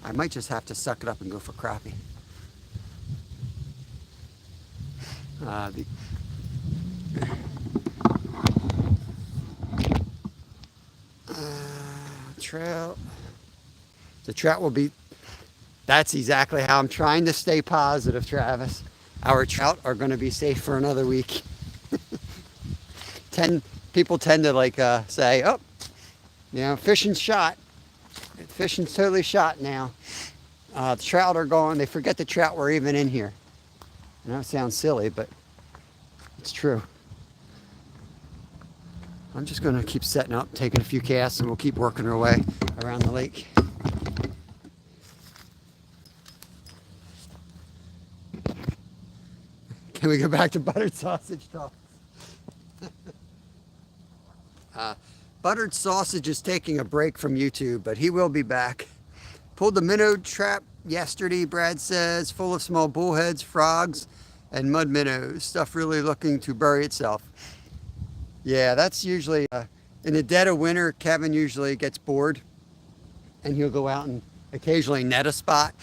I might just have to suck it up and go for crappie. Trout. The trout will be, that's exactly how I'm trying to stay positive, Travis. Our trout are going to be safe for another week. People tend to like say, oh, fishing's shot. Fishing's totally shot now. The trout are gone. They forget the trout were even in here. I know it sounds silly, but it's true. I'm just going to keep setting up, taking a few casts, and we'll keep working our way around the lake. Can we go back to buttered sausage talk? Buttered Sausage is taking a break from YouTube, but he will be back. Pulled the minnow trap yesterday, Brad says, full of small bullheads, frogs, and mud minnows. Stuff really looking to bury itself. Yeah, that's usually, in the dead of winter, Kevin usually gets bored, and he'll go out and occasionally net a spot.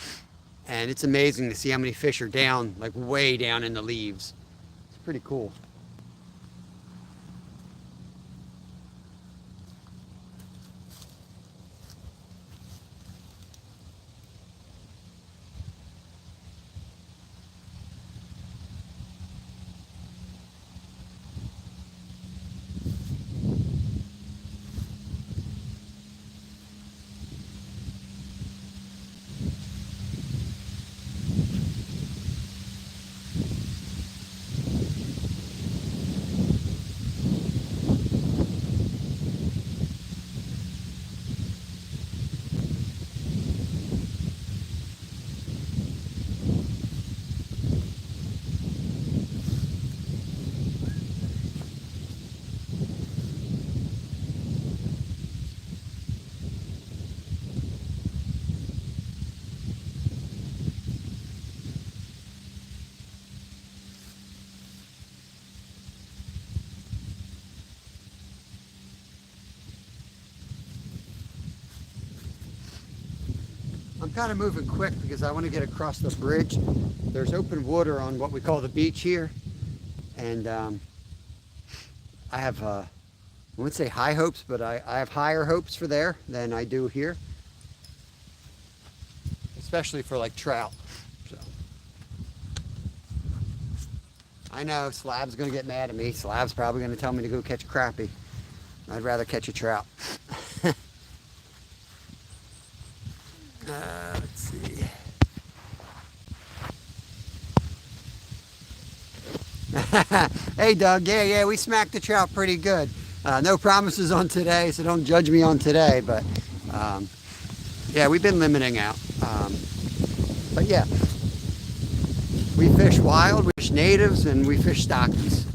And it's amazing to see how many fish are down, like way down in the leaves. It's pretty cool. I'm kind of moving quick because I want to get across the bridge. There's open water on what we call the beach here. And I have, I wouldn't say high hopes, but I have higher hopes for there than I do here. Especially for like trout. So. I know Slab's going to get mad at me. Slab's probably going to tell me to go catch crappie. I'd rather catch a trout. Let's see. Hey Doug, yeah, we smacked the trout pretty good. No promises on today, so don't judge me on today, but yeah, we've been limiting out. But yeah, we fish wild, we fish natives, and we fish stockies.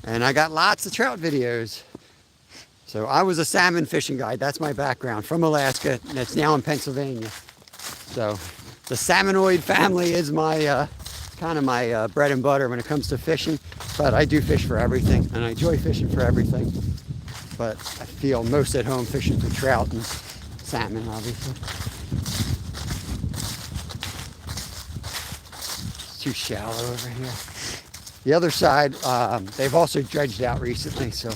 And I got lots of trout videos. So I was a salmon fishing guide. That's my background, from Alaska. That's now in Pennsylvania. So the salmonoid family is my kind of my bread and butter when it comes to fishing. But I do fish for everything, and I enjoy fishing for everything. But I feel most at home fishing for trout and salmon, obviously. It's too shallow over here. The other side, they've also dredged out recently, so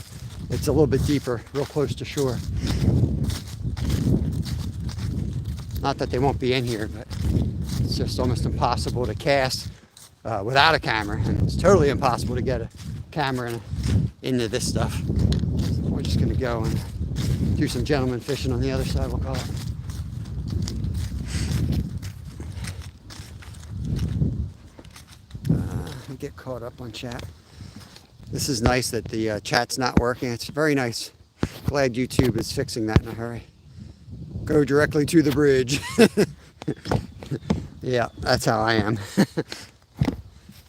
it's a little bit deeper, real close to shore. Not that they won't be in here, but it's just almost impossible to cast without a camera, and it's totally impossible to get a camera into this stuff. So we're just gonna go and do some gentleman fishing on the other side, we'll call it. Get caught up on chat. This is nice that the chat's not working. It's very nice. Glad YouTube is fixing that in a hurry. Go directly to the bridge. Yeah, that's how I am.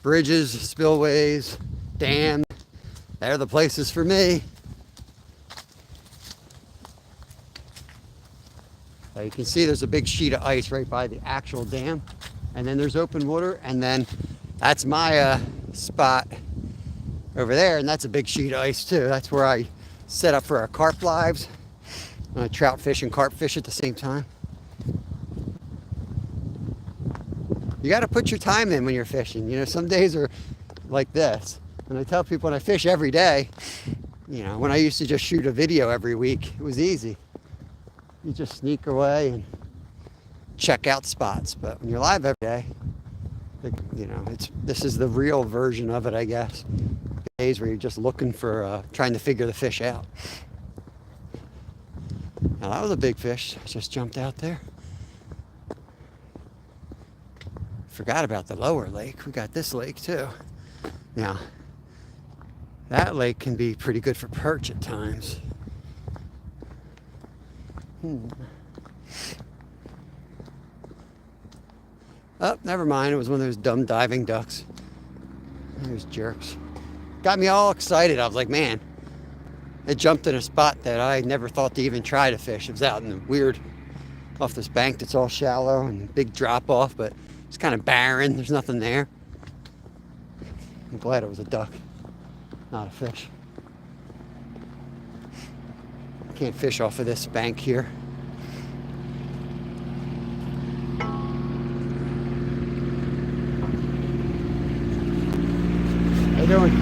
Bridges, spillways, dams, they're the places for me. So you can see there's a big sheet of ice right by the actual dam. And then there's open water, and then that's my spot over there, and that's a big sheet of ice too. That's where I set up for our carp lives. I trout fish and carp fish at the same time. You got to put your time in when you're fishing. You know, some days are like this. And I tell people when I fish every day, you know, when I used to just shoot a video every week, it was easy. You just sneak away and check out spots. But when you're live every day, you know, this is the real version of it, I guess. Days where you're just looking for, trying to figure the fish out. Now that was a big fish, just jumped out there. Forgot about the lower lake. We got this lake too. Now, That lake can be pretty good for perch at times. Oh, never mind. It was one of those dumb diving ducks. Those jerks. Got me all excited. I was like, man, it jumped in a spot that I never thought to even try to fish. It was out in the weird, off this bank that's all shallow and big drop off, but it's kind of barren. There's nothing there. I'm glad it was a duck, not a fish. Can't fish off of this bank here. How you doing?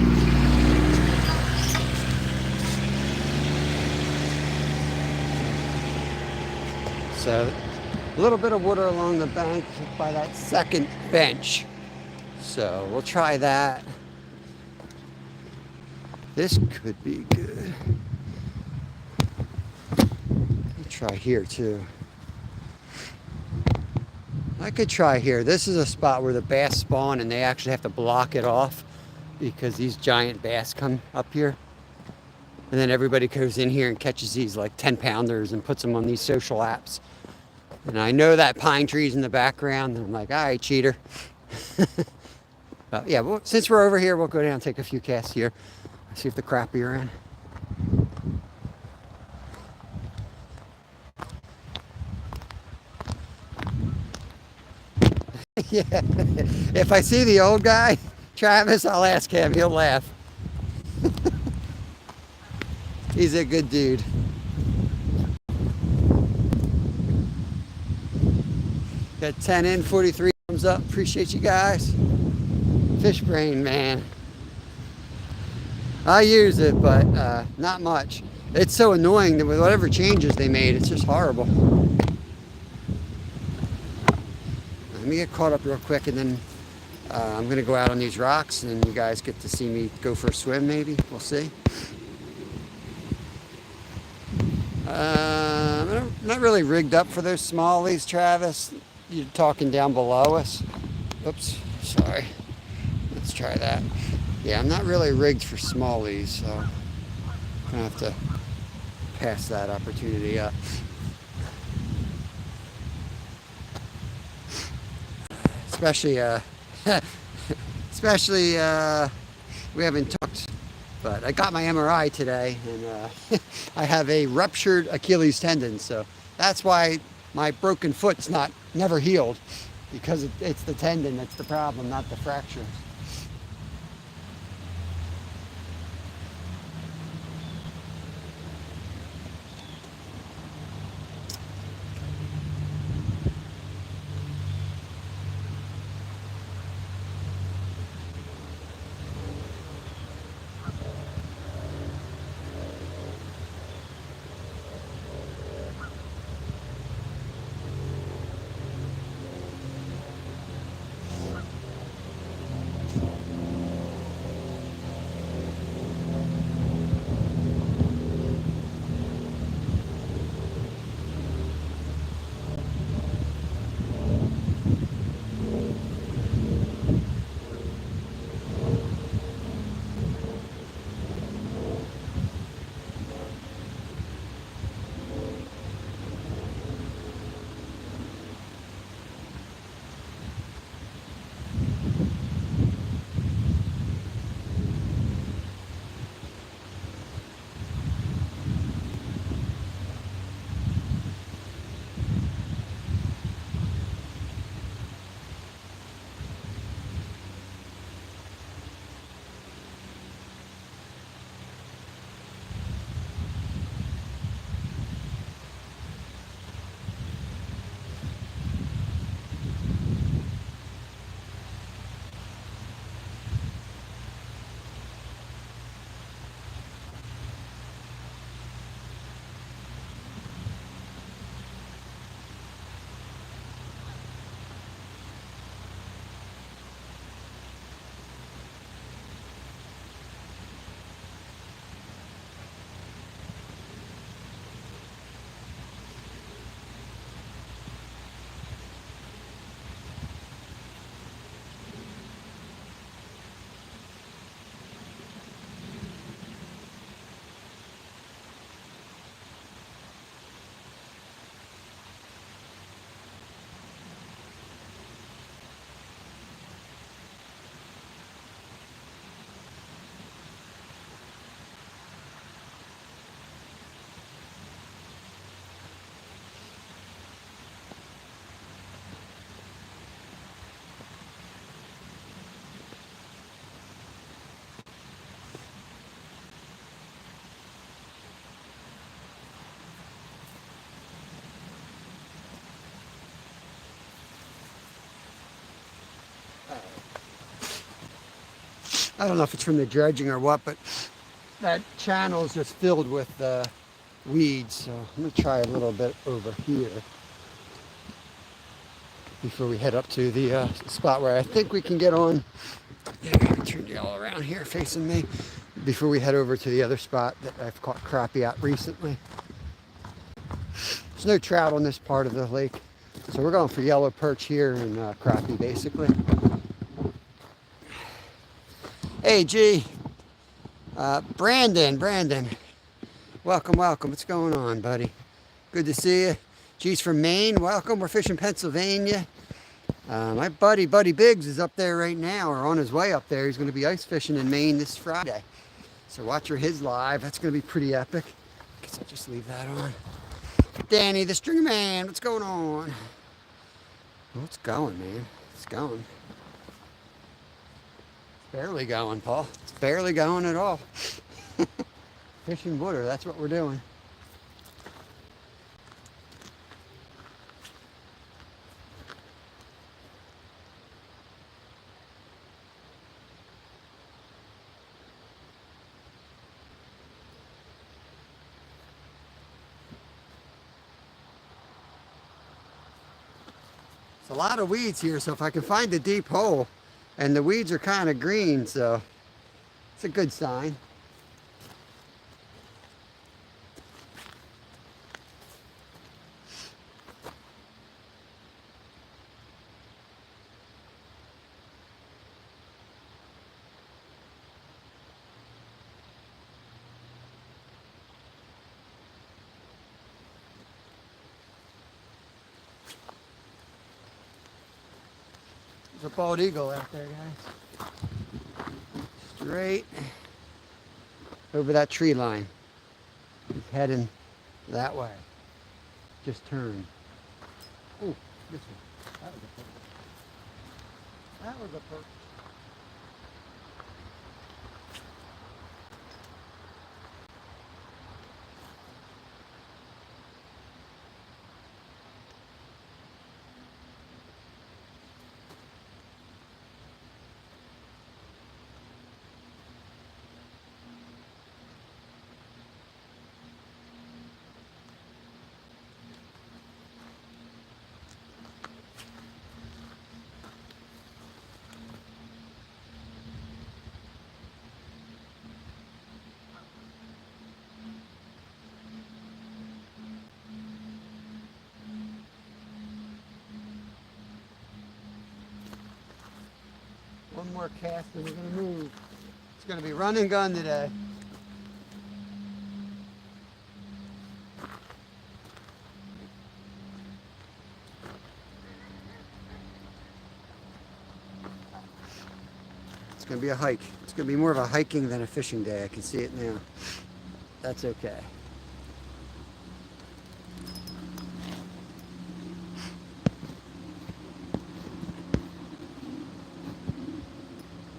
So, a little bit of water along the bank by that second bench. So, we'll try that. This could be good. I'll try here too. I could try here. This is a spot where the bass spawn and they actually have to block it off because these giant bass come up here. And then everybody goes in here and catches these like 10-pounders and puts them on these social apps. And I know that pine tree's in the background. And I'm like, all right, cheater. But yeah, well, since we're over here, we'll go down and take a few casts here. See if the crappie are in. Yeah, if I see the old guy, Travis, I'll ask him. He'll laugh. He's a good dude. Got 10 in, 43 thumbs up. Appreciate you guys. Fish brain, man. I use it, but not much. It's so annoying that with whatever changes they made, it's just horrible. Let me get caught up real quick, and then I'm going to go out on these rocks, and you guys get to see me go for a swim, maybe. We'll see. I'm not really rigged up for those smallies, Travis. You're talking down below us. Oops, sorry. Let's try that. Yeah, I'm not really rigged for smallies, so I'm going to have to pass that opportunity up. Especially, we haven't talked, but I got my MRI today, and I have a ruptured Achilles tendon, so that's why my broken foot's never healed, because it's the tendon that's the problem, not the fracture. I don't know if it's from the dredging or what, but that channel is just filled with weeds. So I'm gonna try a little bit over here before we head up to the spot where I think we can get on. Yeah, maybe turn you all around here facing me before we head over to the other spot that I've caught crappie at recently. There's no trout on this part of the lake, so we're going for yellow perch here and crappie basically. Hey G, Brandon, welcome. What's going on, buddy? Good to see you. G's from Maine, welcome. We're fishing Pennsylvania. My buddy Biggs is up there right now, or on his way up there. He's going to be ice fishing in Maine this Friday. So watch for his live. That's going to be pretty epic. Guess I'll just leave that on. Danny, the stringer man, what's going on? Well, it's going, man. It's going. It's barely going, Paul. It's barely going at all. Fishing water, that's what we're doing. It's a lot of weeds here, so if I can find a deep hole, and the weeds are kind of green, so it's a good sign. There's a bald eagle out there, guys. Straight over that tree line. He's heading that way. Just turn. Oh, this one. That was a perch. That was a perch. One more cast and we're going to move. It's going to be run and gun today. It's going to be a hike. It's going to be more of a hiking than a fishing day. I can see it now. That's okay.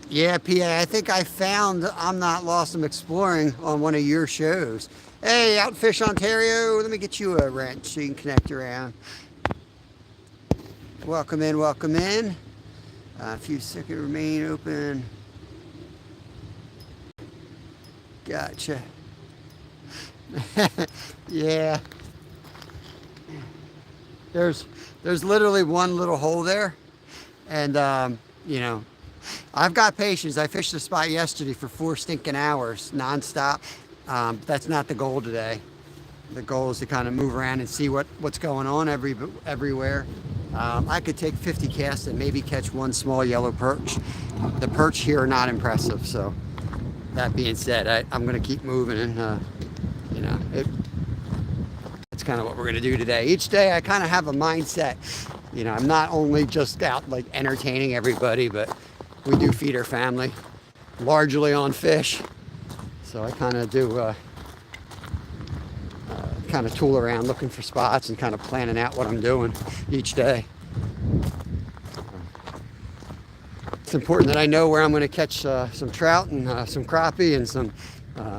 Yeah, PA, I think I found I'm Not Lost, I'm Exploring on one of your shows. Hey, Outfish Ontario, let me get you a wrench so you can connect around. Welcome in, welcome in. A few seconds remain open. Gotcha. Yeah. There's literally one little hole there. And, you know, I've got patience. I fished the spot yesterday for 4 stinking hours nonstop. That's not the goal today. The goal is to kind of move around and see what's going on everywhere. I could take 50 casts and maybe catch one small yellow perch. The perch here are not impressive. So that being said, I'm going to keep moving, and you know, it's kind of what we're going to do today. Each day I kind of have a mindset. You know, I'm not only just out like entertaining everybody, but we do feed our family largely on fish. So I kind of do kind of tool around looking for spots and kind of planning out what I'm doing each day. It's important that I know where I'm going to catch some trout and some crappie and some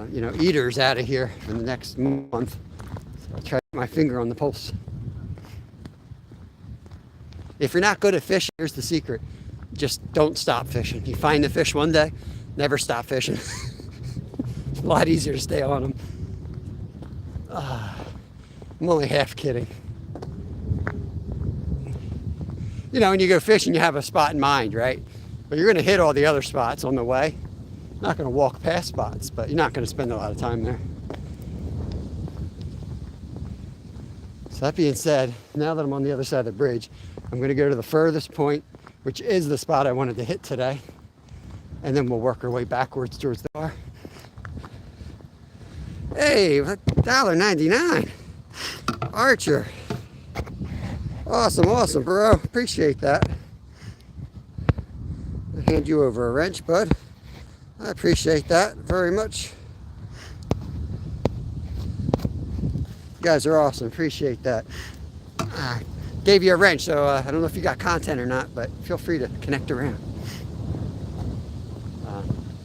you know, eaters out of here in the next month. So I'll try to keep my finger on the pulse. If you're not good at fishing, here's the secret. Just don't stop fishing. You find the fish one day, never stop fishing. It's a lot easier to stay on them. I'm only half kidding. You know, when you go fishing, you have a spot in mind, right? But you're going to hit all the other spots on the way. You're not going to walk past spots, but you're not going to spend a lot of time there. So that being said, now that I'm on the other side of the bridge, I'm going to go to the furthest point, which is the spot I wanted to hit today. And then we'll work our way backwards towards the bar. Hey, $1.99. Archer. Awesome, awesome, bro. Appreciate that. I'll hand you over a wrench, bud. I appreciate that very much. You guys are awesome. Appreciate that. Gave you a wrench, so I don't know if you got content or not, but feel free to connect around.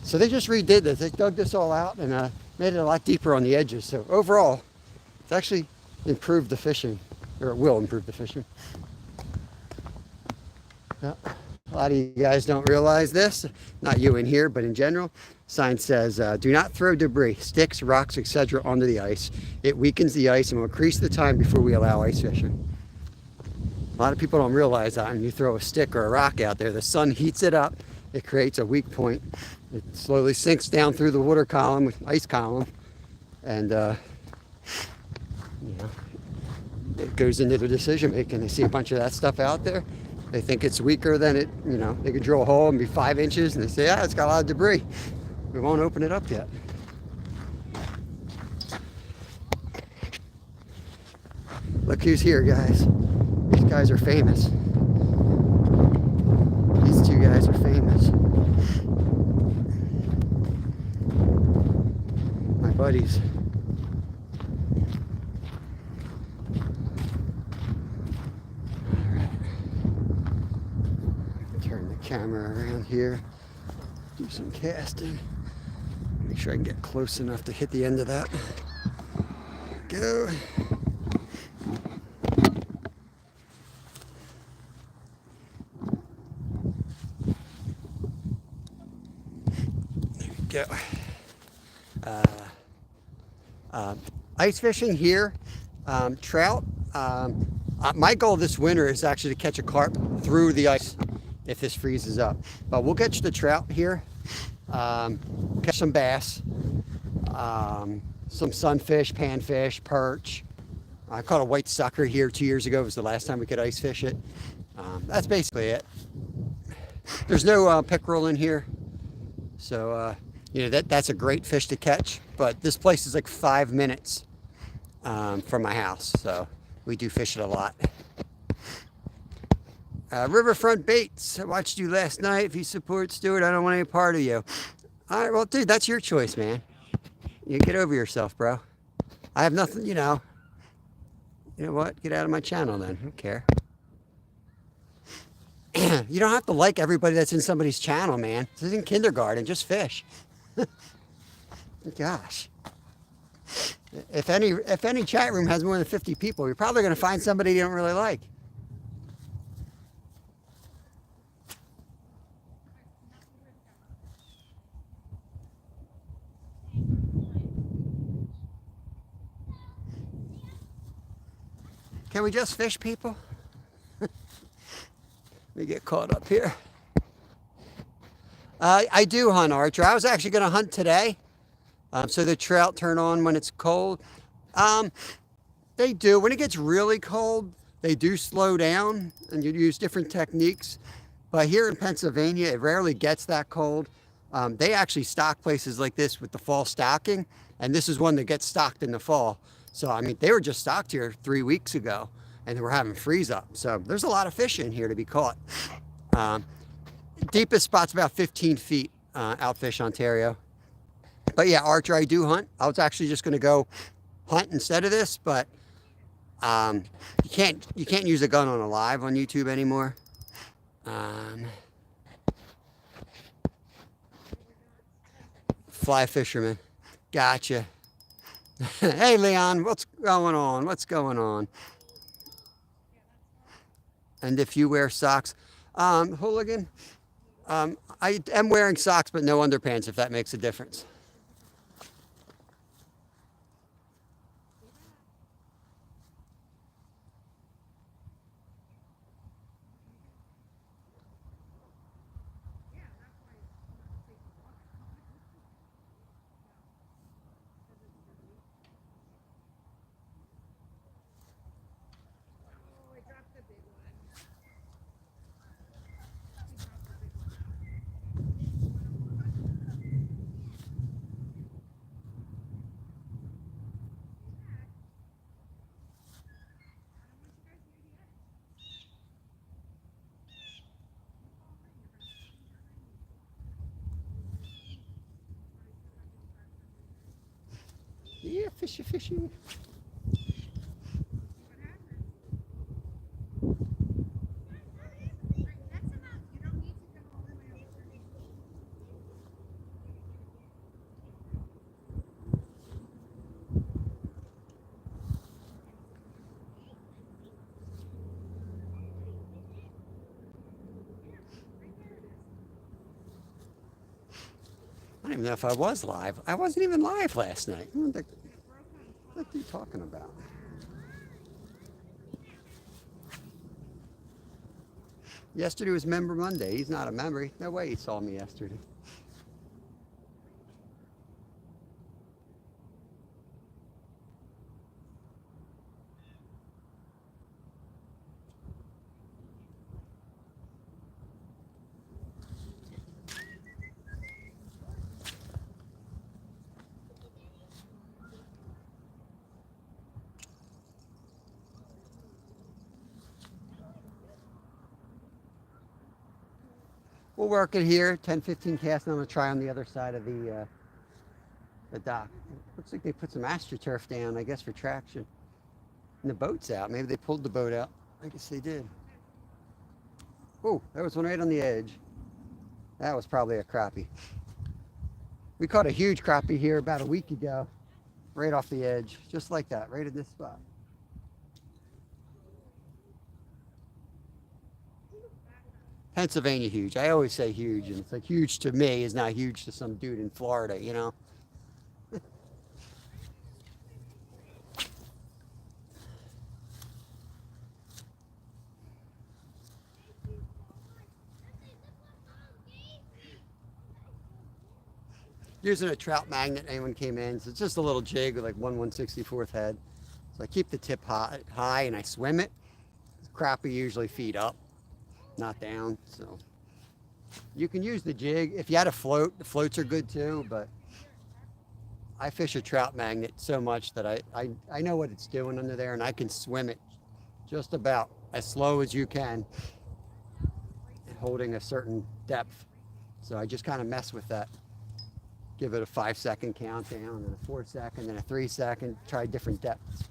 So they just redid this. They dug this all out and made it a lot deeper on the edges. So overall, it's actually improved the fishing, or it will improve the fishing. Yeah. A lot of you guys don't realize this, not you in here, but in general. Sign says, do not throw debris, sticks, rocks, etc. onto the ice. It weakens the ice and will increase the time before we allow ice fishing. A lot of people don't realize that when you throw a stick or a rock out there, the sun heats it up, it creates a weak point. It slowly sinks down through the water column, ice column, and you know, it goes into the decision making. They see a bunch of that stuff out there. They think it's weaker than it, you know, they could drill a hole and be 5 inches and they say, yeah, it's got a lot of debris. We won't open it up yet. Look who's here, guys. These guys are famous. These two guys are famous. My buddies. Camera around here, do some casting, make sure I can get close enough to hit the end of that. Go. There we go. Ice fishing here, trout. My goal this winter is actually to catch a carp through the ice if this freezes up. But we'll catch the trout here, catch some bass, some sunfish, panfish, perch. I caught a white sucker here 2 years ago. It was the last time we could ice fish it. That's basically it. There's no pickerel in here. So, you know, that's a great fish to catch. But this place is like 5 minutes from my house. So we do fish it a lot. Riverfront Baits, I watched you last night. If you support Stuart, I don't want any part of you. All right, well, dude, that's your choice, man. You get over yourself, bro. I have nothing, you know. You know what? Get out of my channel then. I don't care. You don't have to like everybody that's in somebody's channel, man. This isn't kindergarten. Just fish. Gosh. If any chat room has more than 50 people, you're probably going to find somebody you don't really like. Can we just fish, people? Let me get caught up here. I do hunt, Archer. I was actually going to hunt today, so the trout turn on when it's cold. They do. When it gets really cold, they do slow down, and you use different techniques. But here in Pennsylvania, it rarely gets that cold. They actually stock places like this with the fall stocking, and this is one that gets stocked in the fall. So, I mean, they were just stocked here 3 weeks ago, and they were having freeze up. So there's a lot of fish in here to be caught. Deepest spot's about 15 feet, Outfish, Ontario. But yeah, Archer, I do hunt. I was actually just going to go hunt instead of this, but you can't use a gun on a live on YouTube anymore. Fly fisherman. Gotcha. Hey, Leon, what's going on? What's going on? And if you wear socks, Hooligan, I am wearing socks, but no underpants, if that makes a difference. Yeah, fishy, fishy. I don't even know if I was live. I wasn't even live last night. What are you talking about? Yesterday was Member Monday. He's not a member. No way he saw me yesterday. We'll work it here. 10-15 cast. I'm going to try on the other side of the dock. Looks like they put some AstroTurf down, I guess, for traction. And the boat's out. Maybe they pulled the boat out. I guess they did. Oh, there was one right on the edge. That was probably a crappie. We caught a huge crappie here about a week ago, right off the edge, just like that, right at this spot. Pennsylvania huge. I always say huge, and it's like huge to me is not huge to some dude in Florida, you know? Using a trout magnet, anyone came in, so it's just a little jig with like 1/164th head. So I keep the tip high and I swim it. Crappie usually feed up, not down, so. You can use the jig. If you had a float, the floats are good too, but I fish a trout magnet so much that I know what it's doing under there, and I can swim it just about as slow as you can, holding a certain depth. So I just kind of mess with that. Give it a 5-second countdown, and a 4-second, and a 3-second. Try different depths.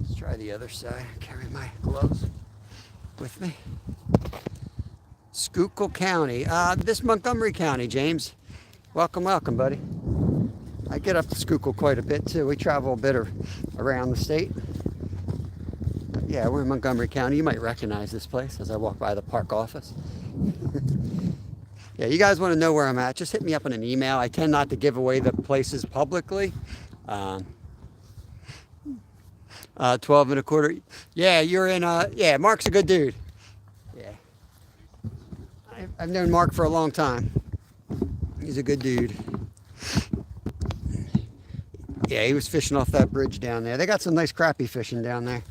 Let's try the other side. Carry my gloves with me. Schuylkill County. This Montgomery County, James. Welcome, welcome, buddy. I get up to Schuylkill quite a bit too. We travel a bit around the state. Yeah, we're in Montgomery County. You might recognize this place as I walk by the park office. Yeah, you guys want to know where I'm at, just hit me up on an email. I tend not to give away the places publicly. 12 1/4. Yeah, you're in, yeah, Mark's a good dude. Yeah. I've known Mark for a long time. He's a good dude. Yeah, he was fishing off that bridge down there. They got some nice crappie fishing down there.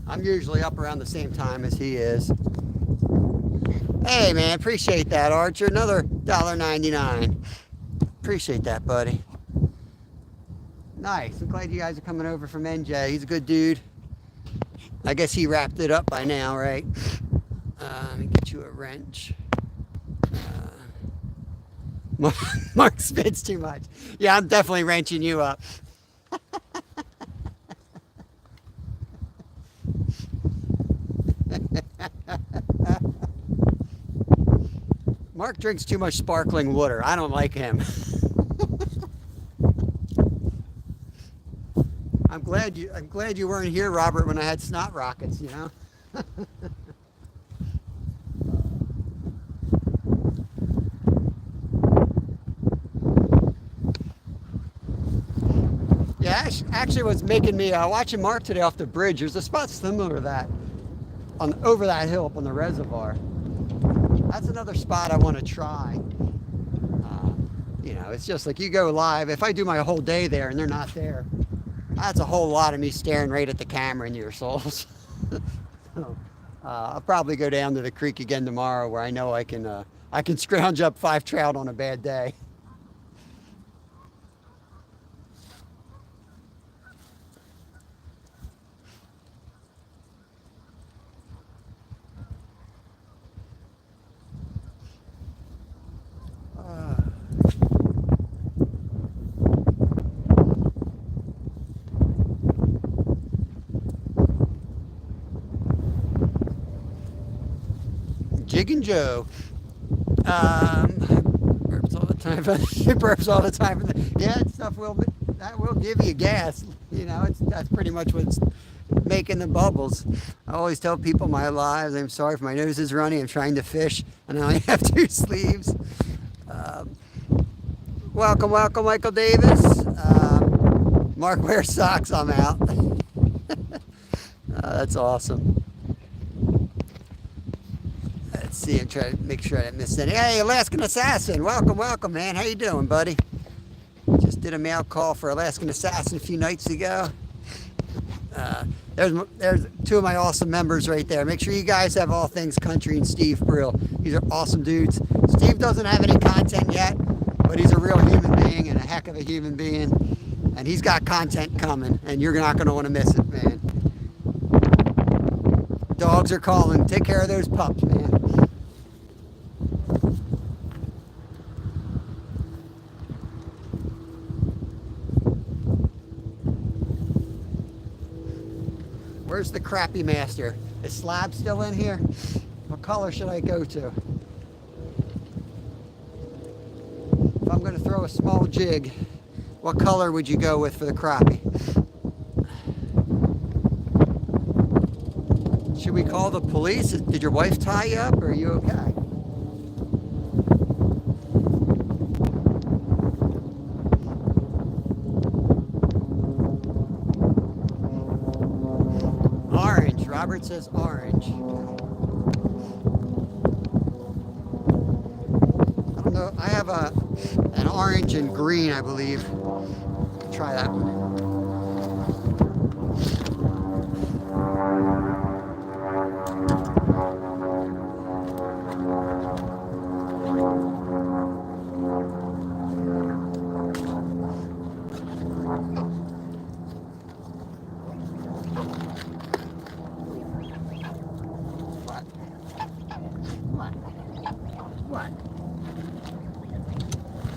I'm usually up around the same time as he is. Hey man, appreciate that, Archer. Another $1.99. Appreciate that, buddy. Nice. I'm glad you guys are coming over from NJ. He's a good dude. I guess he wrapped it up by now, right? Let me get you a wrench. Mark spits too much. Yeah, I'm definitely wrenching you up. Mark drinks too much sparkling water. I don't like him. I'm glad you weren't here, Robert, when I had snot rockets, you know? Yeah, actually what's making me watching Mark today off the bridge, there's a spot similar to that over that hill up on the reservoir. That's another spot I want to try. You know, it's just like you go live. If I do my whole day there and they're not there, that's a whole lot of me staring right at the camera into your souls. So, I'll probably go down to the creek again tomorrow where I know I can scrounge up 5 trout on a bad day. Jigging Joe. Burps all the time. He burps all the time. Yeah, that will give you gas. You know, that's pretty much what's making the bubbles. I always tell people my lives, I'm sorry if my nose is runny. I'm trying to fish, and I only have 2 sleeves. Welcome, Michael Davis. Mark wears socks. I'm out. That's awesome. Let's see, I'm trying to make sure I didn't miss any. Hey, Alaskan Assassin, welcome, man. How you doing, buddy? Just did a mail call for Alaskan Assassin a few nights ago. There's 2 of my awesome members right there. Make sure you guys have All Things Country and Steve Brill. These are awesome dudes. Steve doesn't have any content yet, but he's a real human being and a heck of a human being. And he's got content coming, and you're not going to want to miss it, man. Dogs are calling. Take care of those pups, man. Where's the crappie master? Is Slab still in here? What color should I go to? If I'm going to throw a small jig, what color would you go with for the crappie? Should we call the police? Did your wife tie you up, or are you okay? Orange. Robert says orange. I don't know. I have an orange and green, I believe. Try that one. What?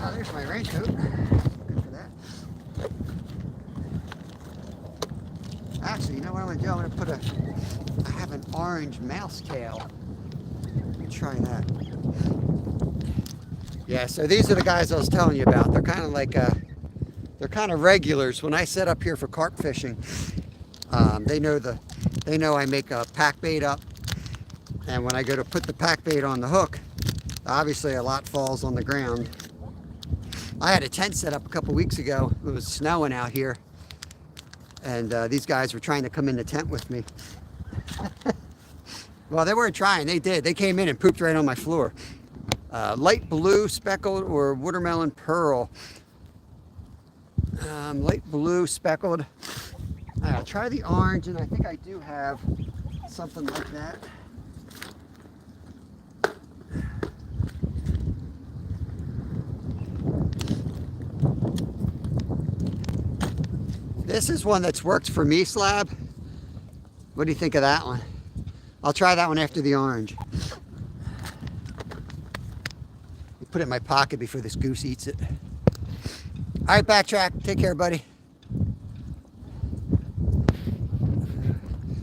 Oh, there's my raincoat. Good for that. Actually, you know what I'm going to do? I'm going to put I have an orange mouse tail. Let me try that. Yeah, so these are the guys I was telling you about. They're kind of like, they're kind of regulars. When I set up here for carp fishing, they know I make a pack bait up. And when I go to put the pack bait on the hook, obviously a lot falls on the ground. I had a tent set up a couple weeks ago. It was snowing out here. And these guys were trying to come in the tent with me. Well, they weren't trying. They did. They came in and pooped right on my floor. Light blue, speckled, or watermelon pearl. Light blue, speckled. I'll try the orange, and I think I do have something like that. This is one that's worked for me, Slab. What do you think of that one? I'll try that one after the orange. Put it in my pocket before this goose eats it. All right, backtrack. Take care, buddy.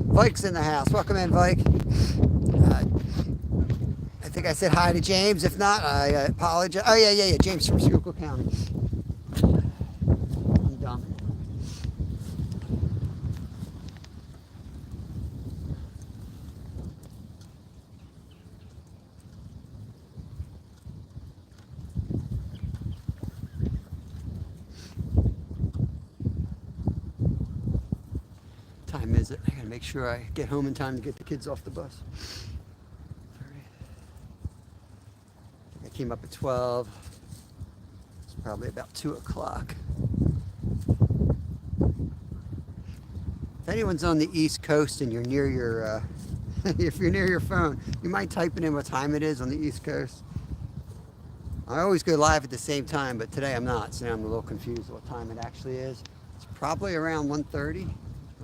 Vike's in the house. Welcome in, Vike. I think I said hi to James. If not, I apologize. Oh, yeah. James from Schuylkill County. I'm dumb. Time is it? I gotta make sure I get home in time to get the kids off the bus. I came up at 12. It's probably about 2 o'clock. If anyone's on the East Coast and you're near your, if you're near your phone, you might type in what time it is on the East Coast. I always go live at the same time, but today I'm not, so now I'm a little confused what time it actually is. It's probably around 1:30.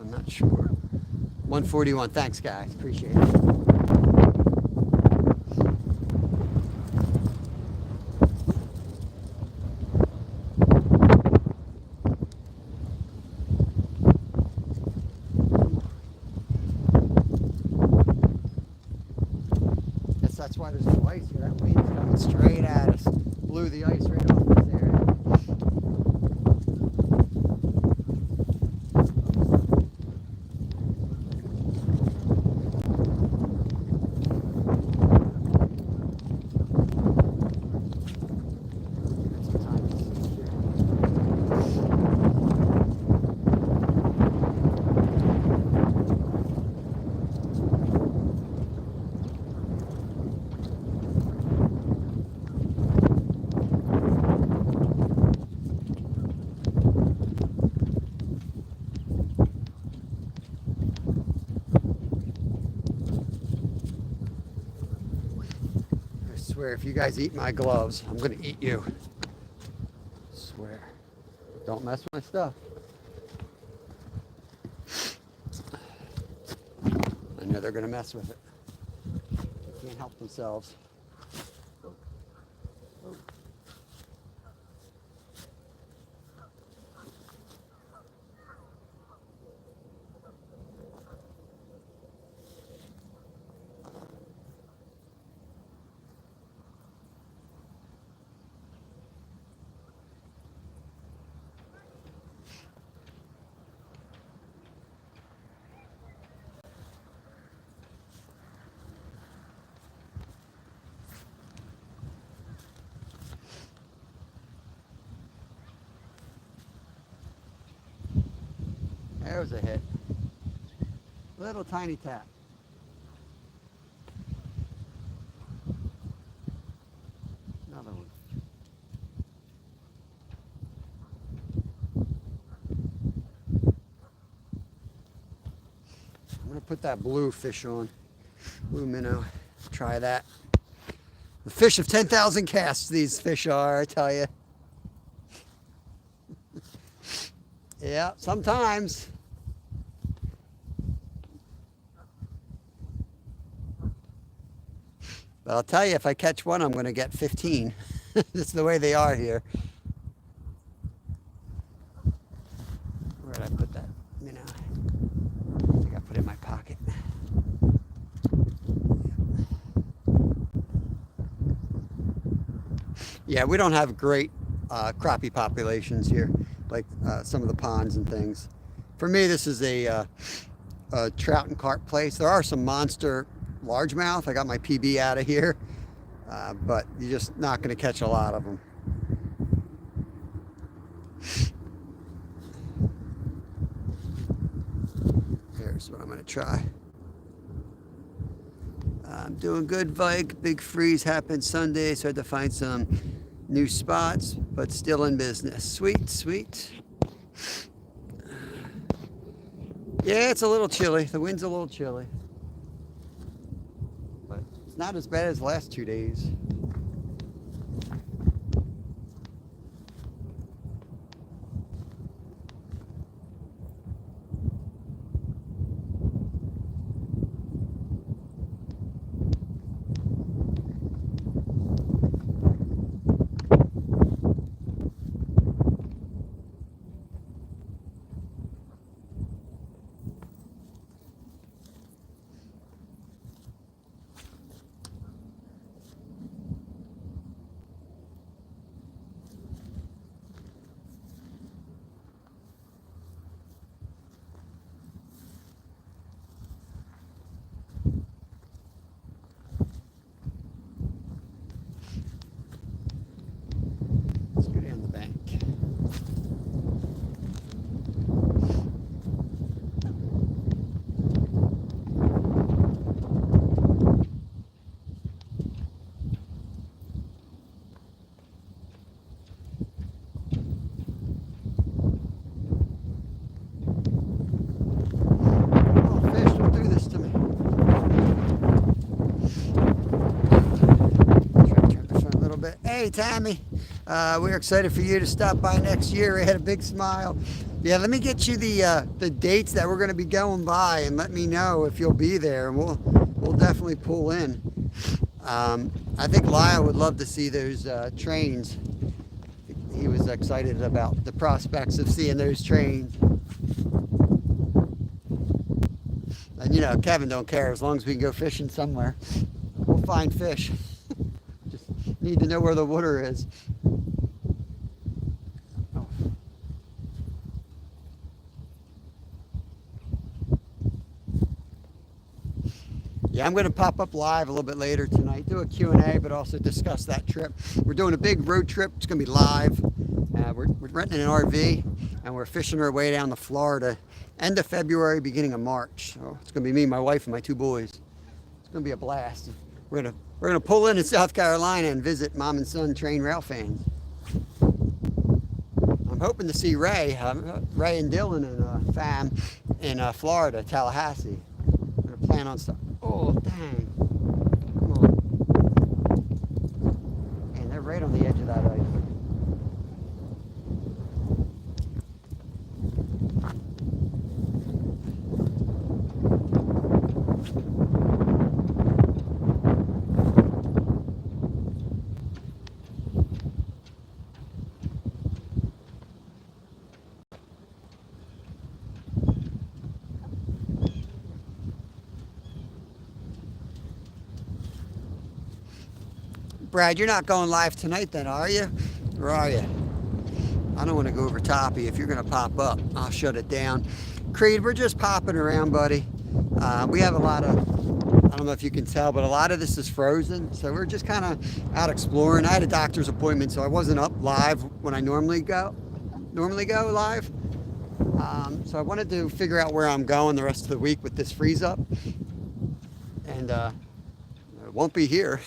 I'm not sure. 1:41. Thanks, guys. Appreciate it. Guess that's why there's no ice here. That wind's coming straight at us. Blew the ice right off this area. I swear, if you guys eat my gloves, I'm gonna eat you. I swear. Don't mess with my stuff. I know they're gonna mess with it. They can't help themselves. There was a hit. Little tiny tap. Another one. I'm gonna put that blue fish on. Blue minnow. Try that. The fish of 10,000 casts these fish are, I tell you. Yeah, sometimes. But I'll tell you, if I catch one, I'm going to get 15. That's the way they are here. Where did I put that? You know, I think I put it in my pocket. Yeah, we don't have great crappie populations here, like some of the ponds and things. For me, this is a trout and carp place. There are some monster largemouth. I got my PB out of here, but you're just not going to catch a lot of them. Here's what I'm going to try. I'm doing good, Vike. Big freeze happened Sunday, so I had to find some new spots, but still in business. Sweet, sweet. Yeah, it's a little chilly. The wind's a little chilly. But it's not as bad as the last 2 days. Hey, Tammy. We're excited for you to stop by next year. We had a big smile. Yeah, let me get you the dates that we're going to be going by, and let me know if you'll be there, and we'll definitely pull in. I think Lyle would love to see those trains. He was excited about the prospects of seeing those trains. And you know, Kevin don't care as long as we can go fishing somewhere. We'll find fish. Just need to know where the water is. Oh. Yeah, I'm going to pop up live a little bit later tonight, do a Q&A, but also discuss that trip. We're doing a big road trip. It's going to be live. We're renting an RV, and we're fishing our way down to Florida, end of February, beginning of March. So it's going to be me, my wife, and my two boys. It's going to be a blast. We're gonna pull in South Carolina and visit mom and son train rail fans. I'm hoping to see Ray and Dylan and fam in Florida, Tallahassee. I'm gonna plan on stuff. Oh dang! Come on, and they're right on the edge of that ice. Brad, you're not going live tonight then, are you? Or are you? I don't want to go over toppy. If you're going to pop up, I'll shut it down. Creed, we're just popping around, buddy. We have a lot of, I don't know if you can tell, but a lot of this is frozen. So we're just kind of out exploring. I had a doctor's appointment, so I wasn't up live when I normally go live. So I wanted to figure out where I'm going the rest of the week with this freeze up. And it won't be here,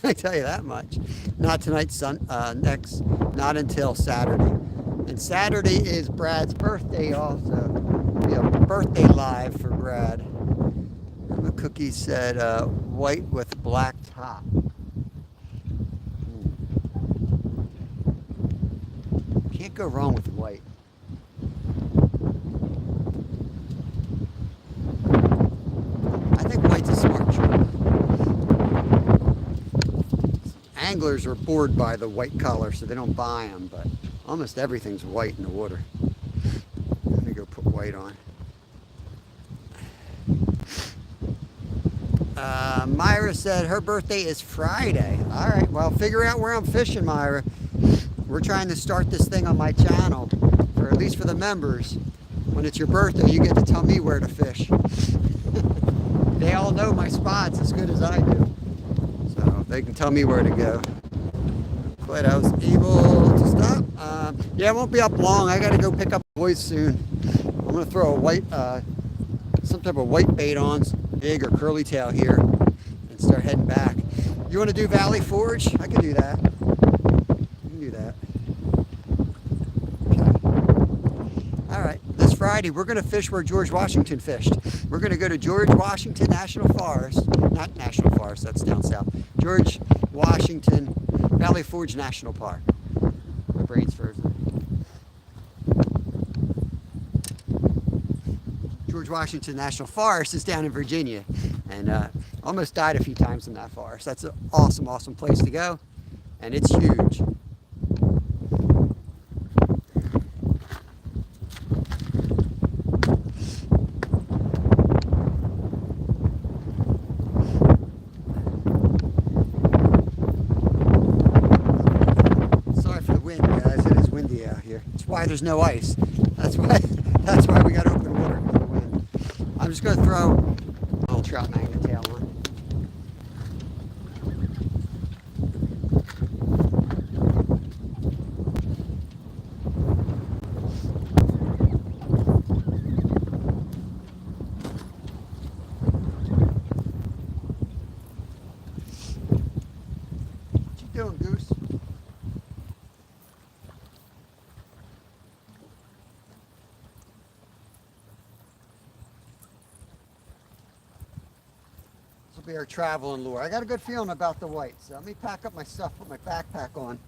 I tell you that much. Not tonight, not until Saturday. And Saturday is Brad's birthday also. We have a birthday live for Brad. The cookie said white with black top. Can't go wrong with white. I think white's a smart choice. Anglers are bored by the white color, so they don't buy them, but almost everything's white in the water. Let me go put white on. Myra said her birthday is Friday. All right, well, figure out where I'm fishing, Myra. We're trying to start this thing on my channel, for at least for the members. When it's your birthday, you get to tell me where to fish. They all know my spots as good as I do. So they can tell me where to go. Glad I was able to stop. Yeah, I won't be up long. I got to go pick up the boys soon. I'm going to throw a white, some type of white bait on, big or curly tail here, and start heading back. You want to do Valley Forge? I can do that. You can do that. Okay. All right. This Friday, we're going to fish where George Washington fished. We're going to go to George Washington National Forest. Not National Forest, that's down south. George Washington Valley Forge National Park. My brain's frozen. George Washington National Forest is down in Virginia, and almost died a few times in that forest. That's an awesome, awesome place to go, and it's huge. Why there's no ice. That's why we got open water for the wind. I'm just going to throw a little trout magnet tail on. What you doing, Goose? bear traveling lure. I got a good feeling about the white, so let me pack up my stuff, put my backpack on,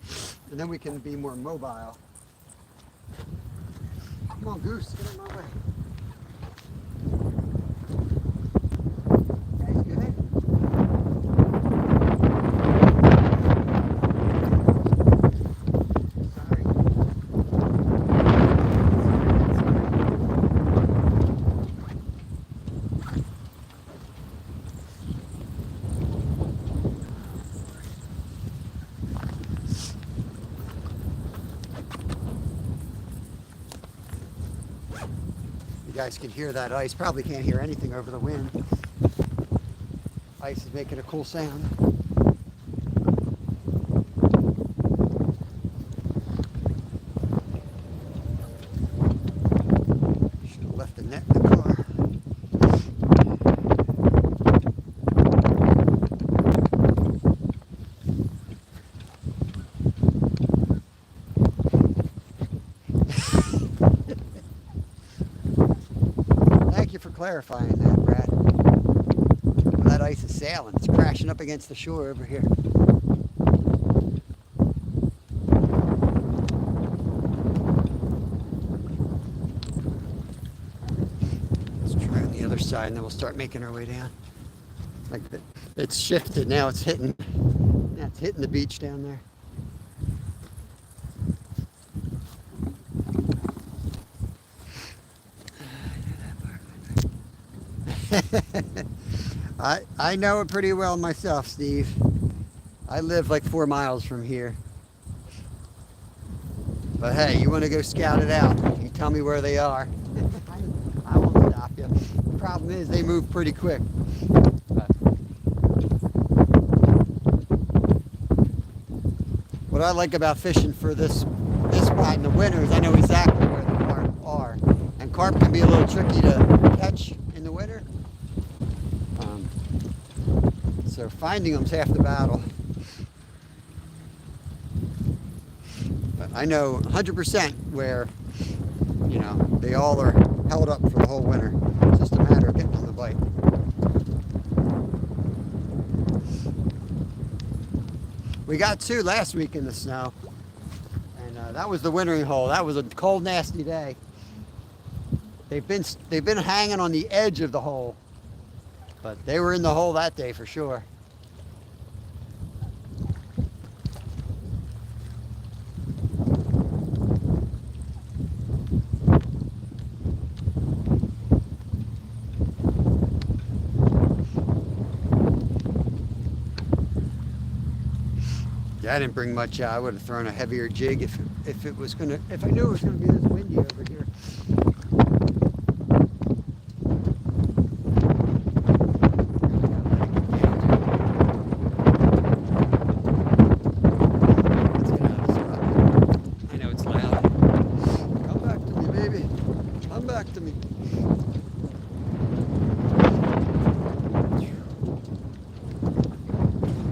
and then we can be more mobile. Come on, Goose, get in my way. That's good. Sorry. You guys can hear that ice. Probably can't hear anything over the wind. Ice is making a cool sound. Should have left the net in the car. Thank you for clarifying that, Brad. Well, that ice is sailing. It's crashing up against the shore over here. Let's try on the other side and then we'll start making our way down. Like it's shifted now. It's hitting the beach down there. I know it pretty well myself, Steve. I live like 4 miles from here. But hey, you want to go scout it out, you tell me where they are. I won't stop you. The problem is they move pretty quick. What I like about fishing for this spot in the winter is I know exactly where the carp are. And carp can be a little tricky to catch in the winter. So finding them's half the battle. But I know 100% where, they all are held up for the whole winter. It's just a matter of getting on the bite. We got 2 last week in the snow. And that was the wintering hole. That was a cold, nasty day. They've been hanging on the edge of the hole. But they were in the hole that day for sure. Yeah, I didn't bring much out. I would have thrown a heavier jig if I knew it was gonna be this windy over here.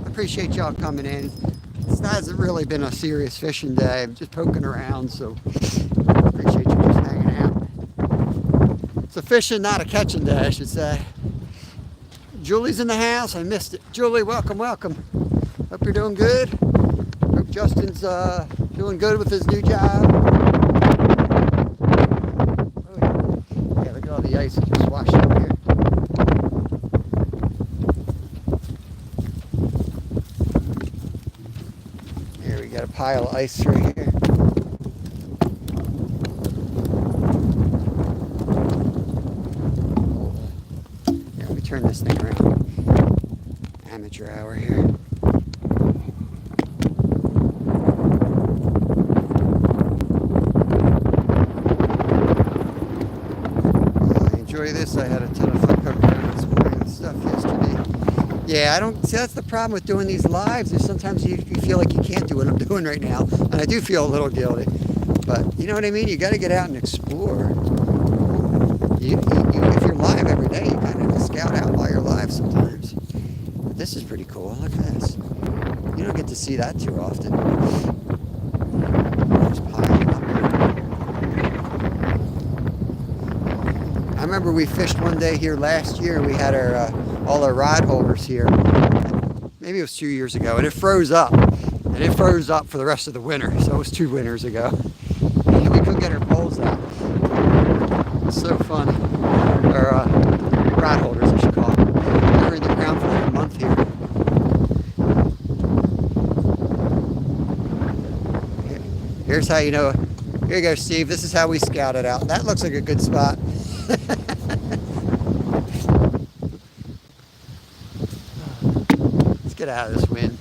Appreciate y'all coming in. This hasn't really been a serious fishing day. I'm just poking around, so appreciate you just hanging out. It's a fishing, not a catching day, I should say. Julie's in the house. I missed it. Julie, welcome, welcome. Hope you're doing good. Hope Justin's doing good with his new job. Oh, yeah, look at all the ice that just washed up here. Got a pile of ice right here. Yeah, let me turn this thing around. Amateur hour here. I enjoy this. I had a ton of fun cooking this morning and stuff yesterday. Yeah, I don't see, that's the problem with doing these lives is sometimes you feel like you can't do what I'm doing right now, and I do feel a little guilty, but you know what I mean, you got to get out and explore. If you're live every day, you kind of have to scout out while you're live sometimes. But this is pretty cool. Look at this. You don't get to see that too often. Just piling up. remember we fished one day here last year. We had our all our rod holders here. Maybe it was 2 years ago, and it froze up. And it froze up for the rest of the winter, so it was 2 winters ago. And we couldn't get our poles out. It's so fun. Or rod holders, I should call them. They were in the ground for like a month here. Here's how you know. Here you go, Steve. This is how we scout it out. That looks like a good spot. Let's get out of this wind.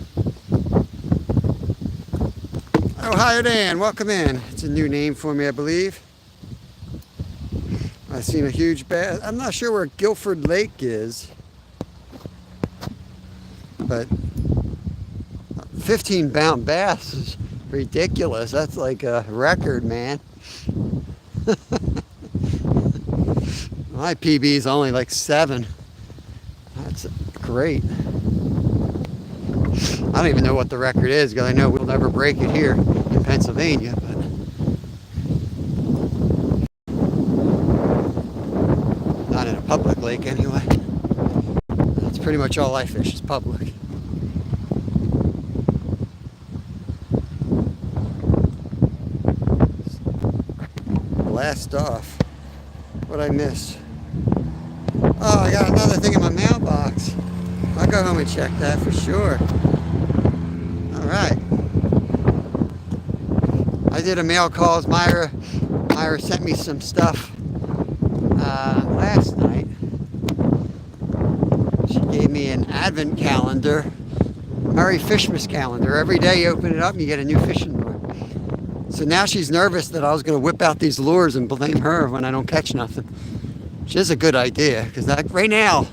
Ohio Dan, welcome in. It's a new name for me, I believe. I've seen a huge bass. I'm not sure where Guilford Lake is, but 15-pound bass is ridiculous. That's like a record, man. My PB is only like 7. That's great. I don't even know what the record is because I know we'll never break it here in Pennsylvania. But not in a public lake anyway. That's pretty much all I fish is public. Blast off. What'd I miss? Oh, I got another thing in my mailbox. I'll go home and check that for sure. All right. I did a mail calls. Myra sent me some stuff last night. She gave me an advent calendar, Merry Fishmas calendar. Every day you open it up and you get a new fishing lure. So now she's nervous that I was going to whip out these lures and blame her when I don't catch nothing. Which is a good idea, because right now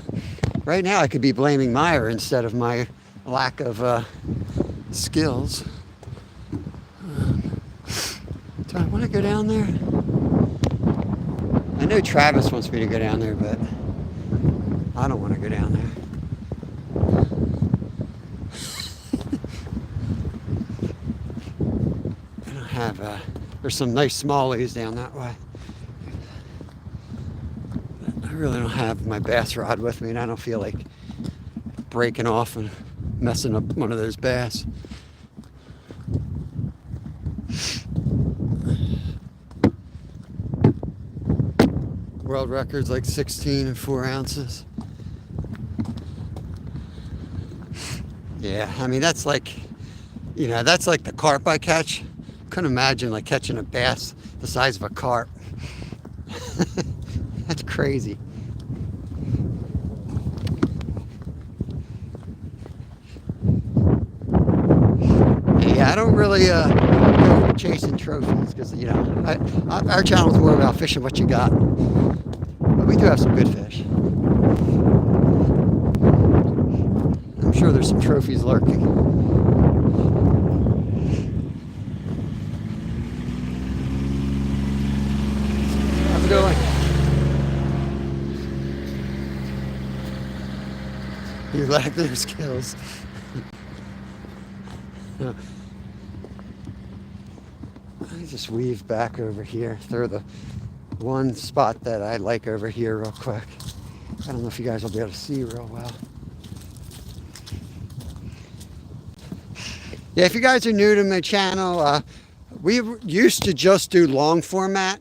I could be blaming Myra instead of my lack of skills. Do I want to go down there? I know Travis wants me to go down there, but I don't want to go down there. I don't have, there's some nice smallies down that way. I really don't have my bass rod with me, and I don't feel like breaking off and messing up one of those bass. World record's like 16 and 4 ounces. Yeah, I mean, that's like, you know, that's like the carp I catch. Couldn't imagine like catching a bass the size of a carp. That's crazy. Yeah, I don't really go chasing trophies because, you know, our channel is more about fishing what you got. But we do have some good fish. I'm sure there's some trophies lurking. How's it going? You lack their skills. I just weave back over here through the one spot that I like over here real quick. I don't know if you guys will be able to see real well. Yeah, if you guys are new to my channel, we used to just do long format.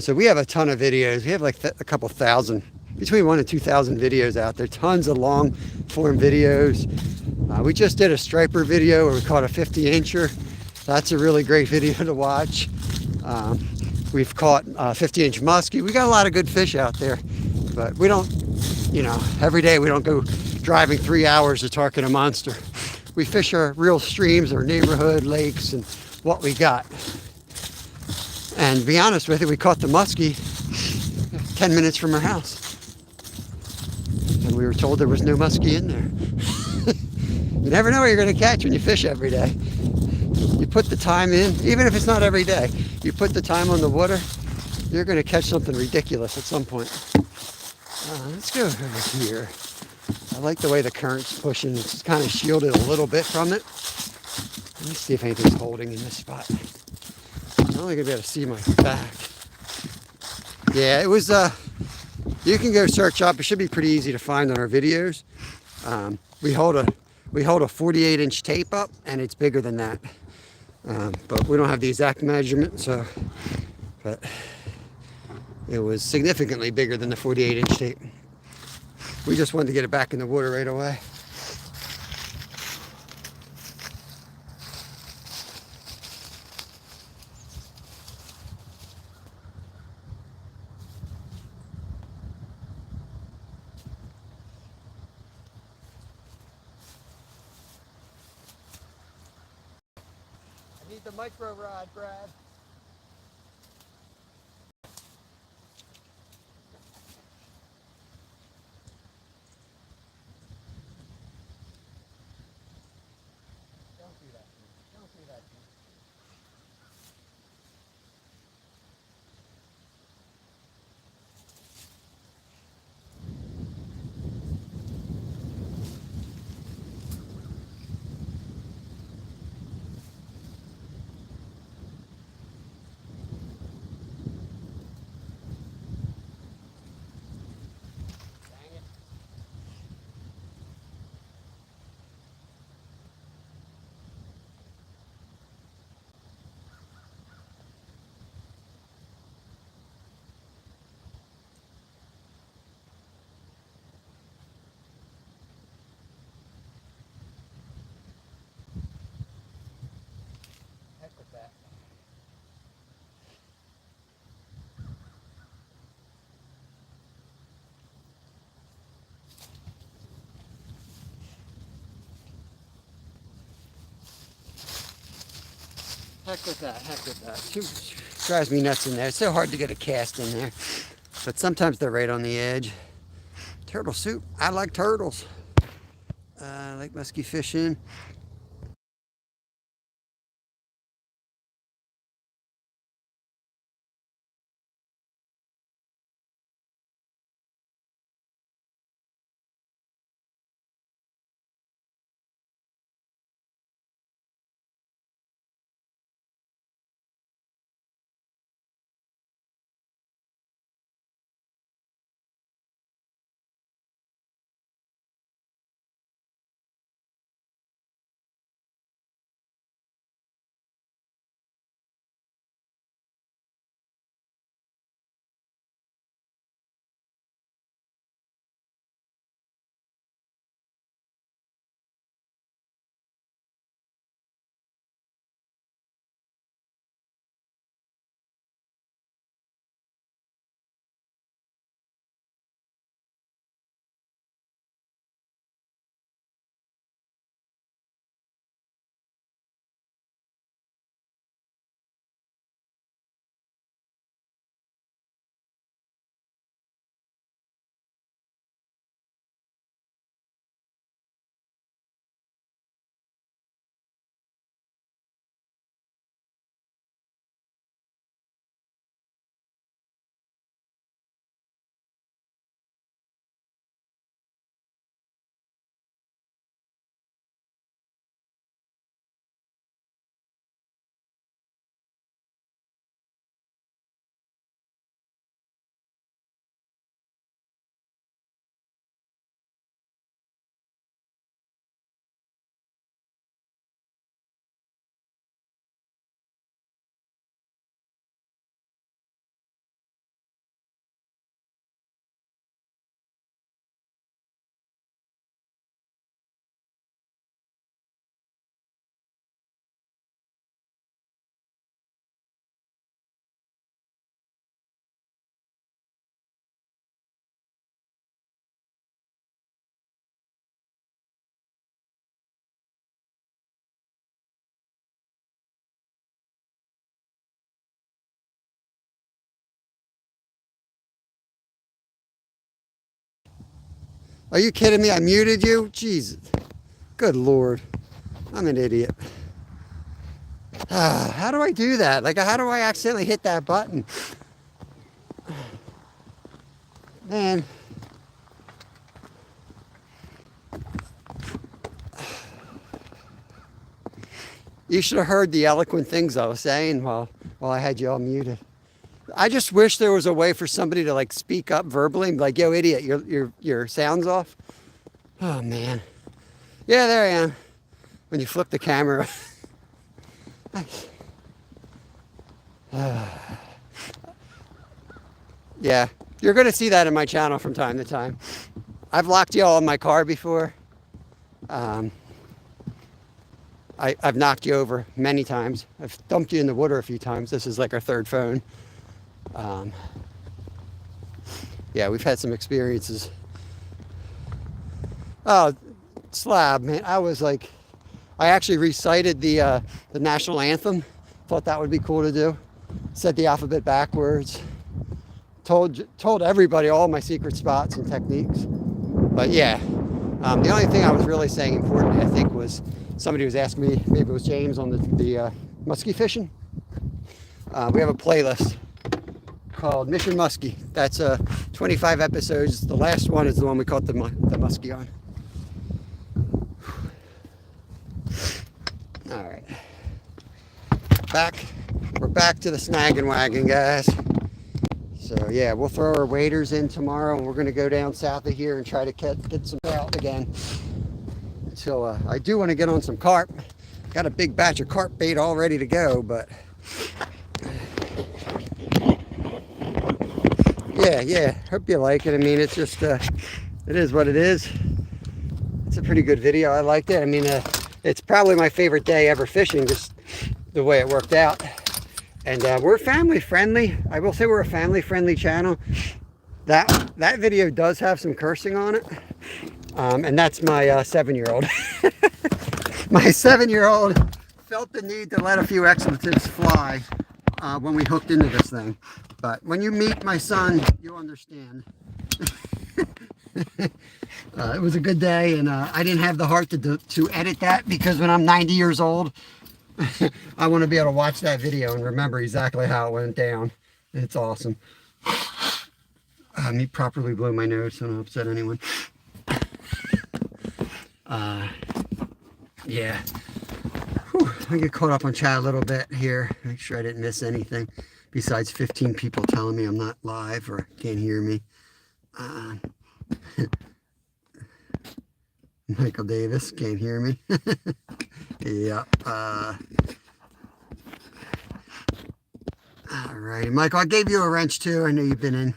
So we have a ton of videos. We have like a couple thousand, between 1,000 and 2,000 videos out there. Tons of long form videos. We just did a striper video where we caught a 50-incher. That's a really great video to watch. We've caught 50-inch muskie. We got a lot of good fish out there, but we don't, you know, every day we don't go driving 3 hours to target a monster. We fish our real streams, our neighborhood lakes, and what we got. And to be honest with you, we caught the muskie 10 minutes from our house. And we were told there was no muskie in there. You never know what you're going to catch when you fish every day. You put the time in, even if it's not every day, you put the time on the water, you're going to catch something ridiculous at some point. Let's go over here. I like the way the current's pushing. It's kind of shielded a little bit from it. Let me see if anything's holding in this spot. I'm only going to be able to see my back. Yeah, it was You can go search up. It should be pretty easy to find on our videos. We hold a 48-inch tape up, and it's bigger than that. But we don't have the exact measurement, so but it was significantly bigger than the 48-inch tape. We just wanted to get it back in the water right away. I need the micro rod, Brad. Don't do that to me. Don't do that to me. Dang it. Heck with that. Heck with that, heck with that. Drives me nuts in there. It's so hard to get a cast in there. But sometimes they're right on the edge. Turtle soup. I like turtles. I like musky fishing. Are you kidding me? I muted you? Jesus. Good Lord. I'm an idiot. How do I do that? Like, how do I accidentally hit that button? Man. You should have heard the eloquent things I was saying while I had you all muted. I just wish there was a way for somebody to like speak up verbally and be like, yo, idiot, your sound's off. Oh man. Yeah, there I am. When you flip the camera. Yeah, you're gonna see that in my channel from time to time. I've locked you all in my car before. I've knocked you over many times. I've dumped you in the water a few times. This is like our third phone. Yeah, we've had some experiences. Oh, Slab, man, I actually recited the national anthem. Thought that would be cool to do. Said the alphabet backwards. Told everybody all my secret spots and techniques. But yeah, the only thing I was really saying importantly, I think, was somebody was asking me, maybe it was James, on the muskie fishing. We have a playlist called Mission Muskie. That's 25 episodes. The last one is the one we caught the muskie on. All right, we're back to the snagging wagon, guys. So yeah, we'll throw our waders in tomorrow, and we're going to go down south of here and try to get some trout again. So I do want to get on some carp. Got a big batch of carp bait all ready to go, but yeah, hope you like it. I mean, it's just it is what it is. It's a pretty good video. I liked it. I mean, it's probably my favorite day ever fishing, just the way it worked out. And we're family friendly. I will say we're a family friendly channel. That video does have some cursing on it. And that's my 7-year-old. My 7-year-old felt the need to let a few expletives fly when we hooked into this thing. But when you meet my son, you'll understand. It was a good day, and I didn't have the heart to edit that, because when I'm 90 years old, I want to be able to watch that video and remember exactly how it went down. It's awesome. Let me properly blow my nose so I don't upset anyone. Yeah. Whew. I get caught up on chat a little bit here. Make sure I didn't miss anything besides 15 people telling me I'm not live or can't hear me. Michael Davis can't hear me. Yeah. Alrighty, Michael, I gave you a wrench too. I know you've been in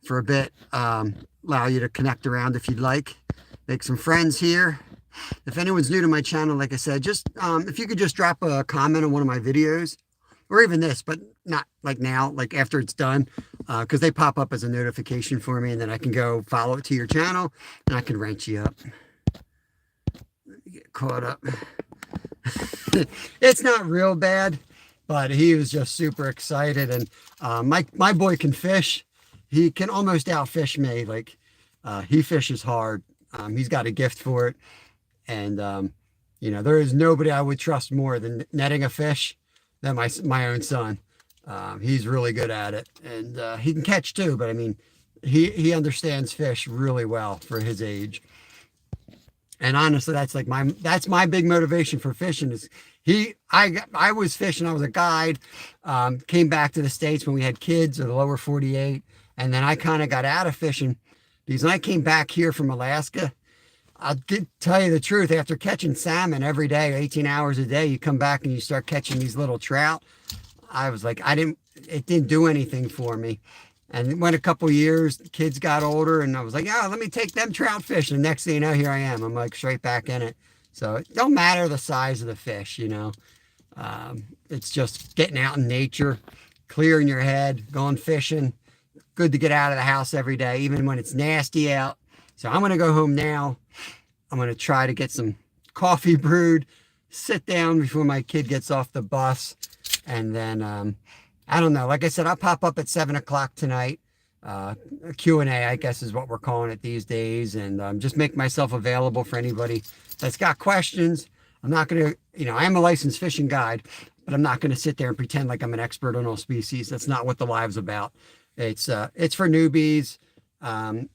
for a bit. Allow you to connect around if you'd like. Make some friends here. If anyone's new to my channel, like I said, just if you could just drop a comment on one of my videos, or even this, but not like now, like after it's done, because they pop up as a notification for me, and then I can go follow it to your channel, and I can wrench you up. Let me get caught up. It's not real bad, but he was just super excited. And my boy can fish. He can almost outfish me. Like he fishes hard. He's got a gift for it. And you know, there is nobody I would trust more than netting a fish than my own son. He's really good at it, and he can catch too. But I mean, he understands fish really well for his age. And honestly, that's my big motivation for fishing is I was fishing. I was a guide, came back to the States when we had kids, or the lower 48. And then I kind of got out of fishing because when I came back here from Alaska, tell you the truth, after catching salmon every day, 18 hours a day, you come back and you start catching these little trout. I was like, it didn't do anything for me. And it went a couple of years, the kids got older, and I was like, oh, let me take them trout fishing. And next thing you know, here I am. I'm like straight back in it. So it don't matter the size of the fish, you know. It's just getting out in nature, clearing your head, going fishing. Good to get out of the house every day, even when it's nasty out. So I'm going to go home now. I'm going to try to get some coffee brewed, sit down before my kid gets off the bus. And then, I don't know. Like I said, I'll pop up at 7 o'clock tonight. A Q&A, I guess, is what we're calling it these days. And just make myself available for anybody that's got questions. I'm not going to, you know, I am a licensed fishing guide, but I'm not going to sit there and pretend like I'm an expert on all species. That's not what the live's about. It's for newbies,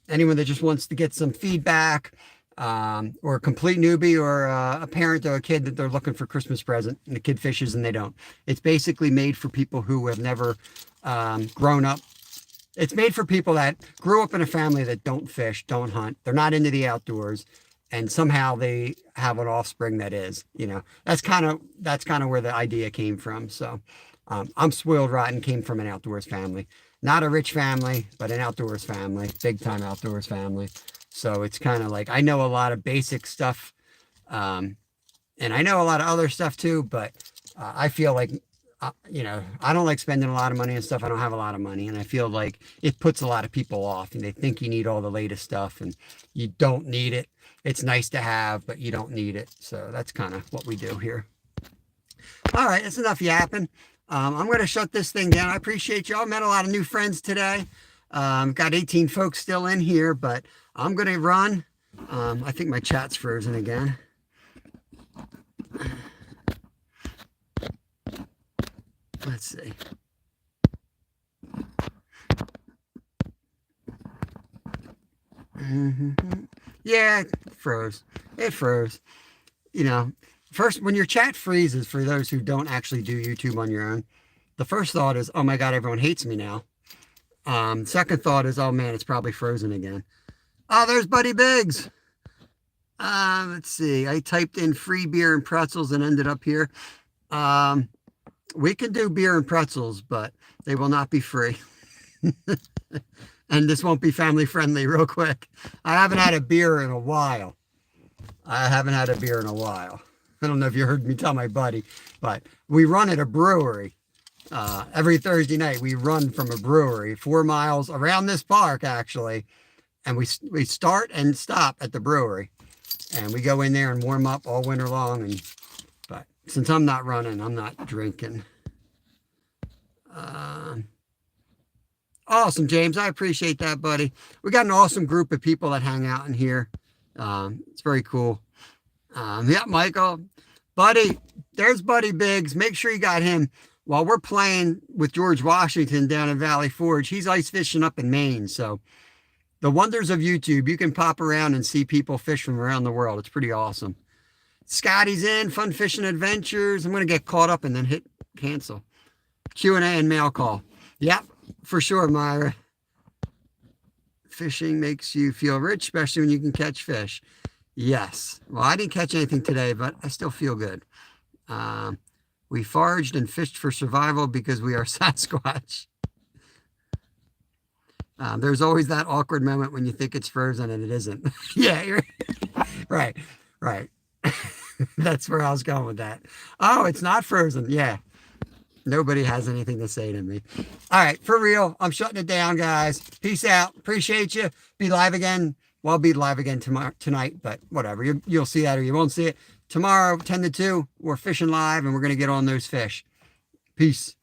anyone that just wants to get some feedback, or a complete newbie, or a parent or a kid that they're looking for Christmas present and the kid fishes and they don't. It's basically made for people who have never grown up. It's made for people that grew up in a family that don't fish, don't hunt. They're not into the outdoors, and somehow they have an offspring that is. That's kind of where the idea came from. So I'm spoiled rotten, came from an outdoors family, not a rich family, but an outdoors family, big time outdoors family. So it's kind of like I know a lot of basic stuff, and I know a lot of other stuff too. But I feel like I don't like spending a lot of money and stuff. I don't have a lot of money, and I feel like it puts a lot of people off, and they think you need all the latest stuff, and you don't need it. It's nice to have, but you don't need it. So that's kind of what we do here. All right, that's enough yapping. I'm going to shut this thing down. I appreciate y'all. Met a lot of new friends today. Got 18 folks still in here, but I'm going to run. I think my chat's frozen again. Let's see. Yeah, it froze. It froze. First, when your chat freezes, for those who don't actually do YouTube on your own, the first thought is, oh my God, everyone hates me now. Second thought is, oh man, it's probably frozen again. Oh, there's Buddy Biggs. Let's see. I typed in free beer and pretzels and ended up here. We can do beer and pretzels, but they will not be free. And this won't be family friendly real quick. I haven't had a beer in a while. I don't know if you heard me tell my buddy, but we run at a brewery. Every Thursday night, we run from a brewery 4 miles around this park, actually. And we start and stop at the brewery. And we go in there and warm up all winter long. But since I'm not running, I'm not drinking. Awesome, James. I appreciate that, buddy. We got an awesome group of people that hang out in here. It's very cool. Yeah, Michael. Buddy, there's Buddy Biggs. Make sure you got him. While we're playing with George Washington down in Valley Forge, he's ice fishing up in Maine. So the wonders of YouTube, you can pop around and see people fish from around the world. It's pretty awesome. Scotty's in, Fun Fishing Adventures. I'm going to get caught up and then hit cancel. Q&A and mail call. Yep, for sure, Myra. Fishing makes you feel rich, especially when you can catch fish. Yes. Well, I didn't catch anything today, but I still feel good. We foraged and fished for survival because we are Sasquatch. There's always that awkward moment when you think it's frozen and it isn't. Yeah, you're right. That's where I was going with that. Oh, it's not frozen. Yeah. Nobody has anything to say to me. All right, for real. I'm shutting it down, guys. Peace out. Appreciate you. Be live again. Well, I'll be live again tonight, but whatever. You'll see that or you won't see it. Tomorrow, 10 to 2, we're fishing live and we're going to get on those fish. Peace.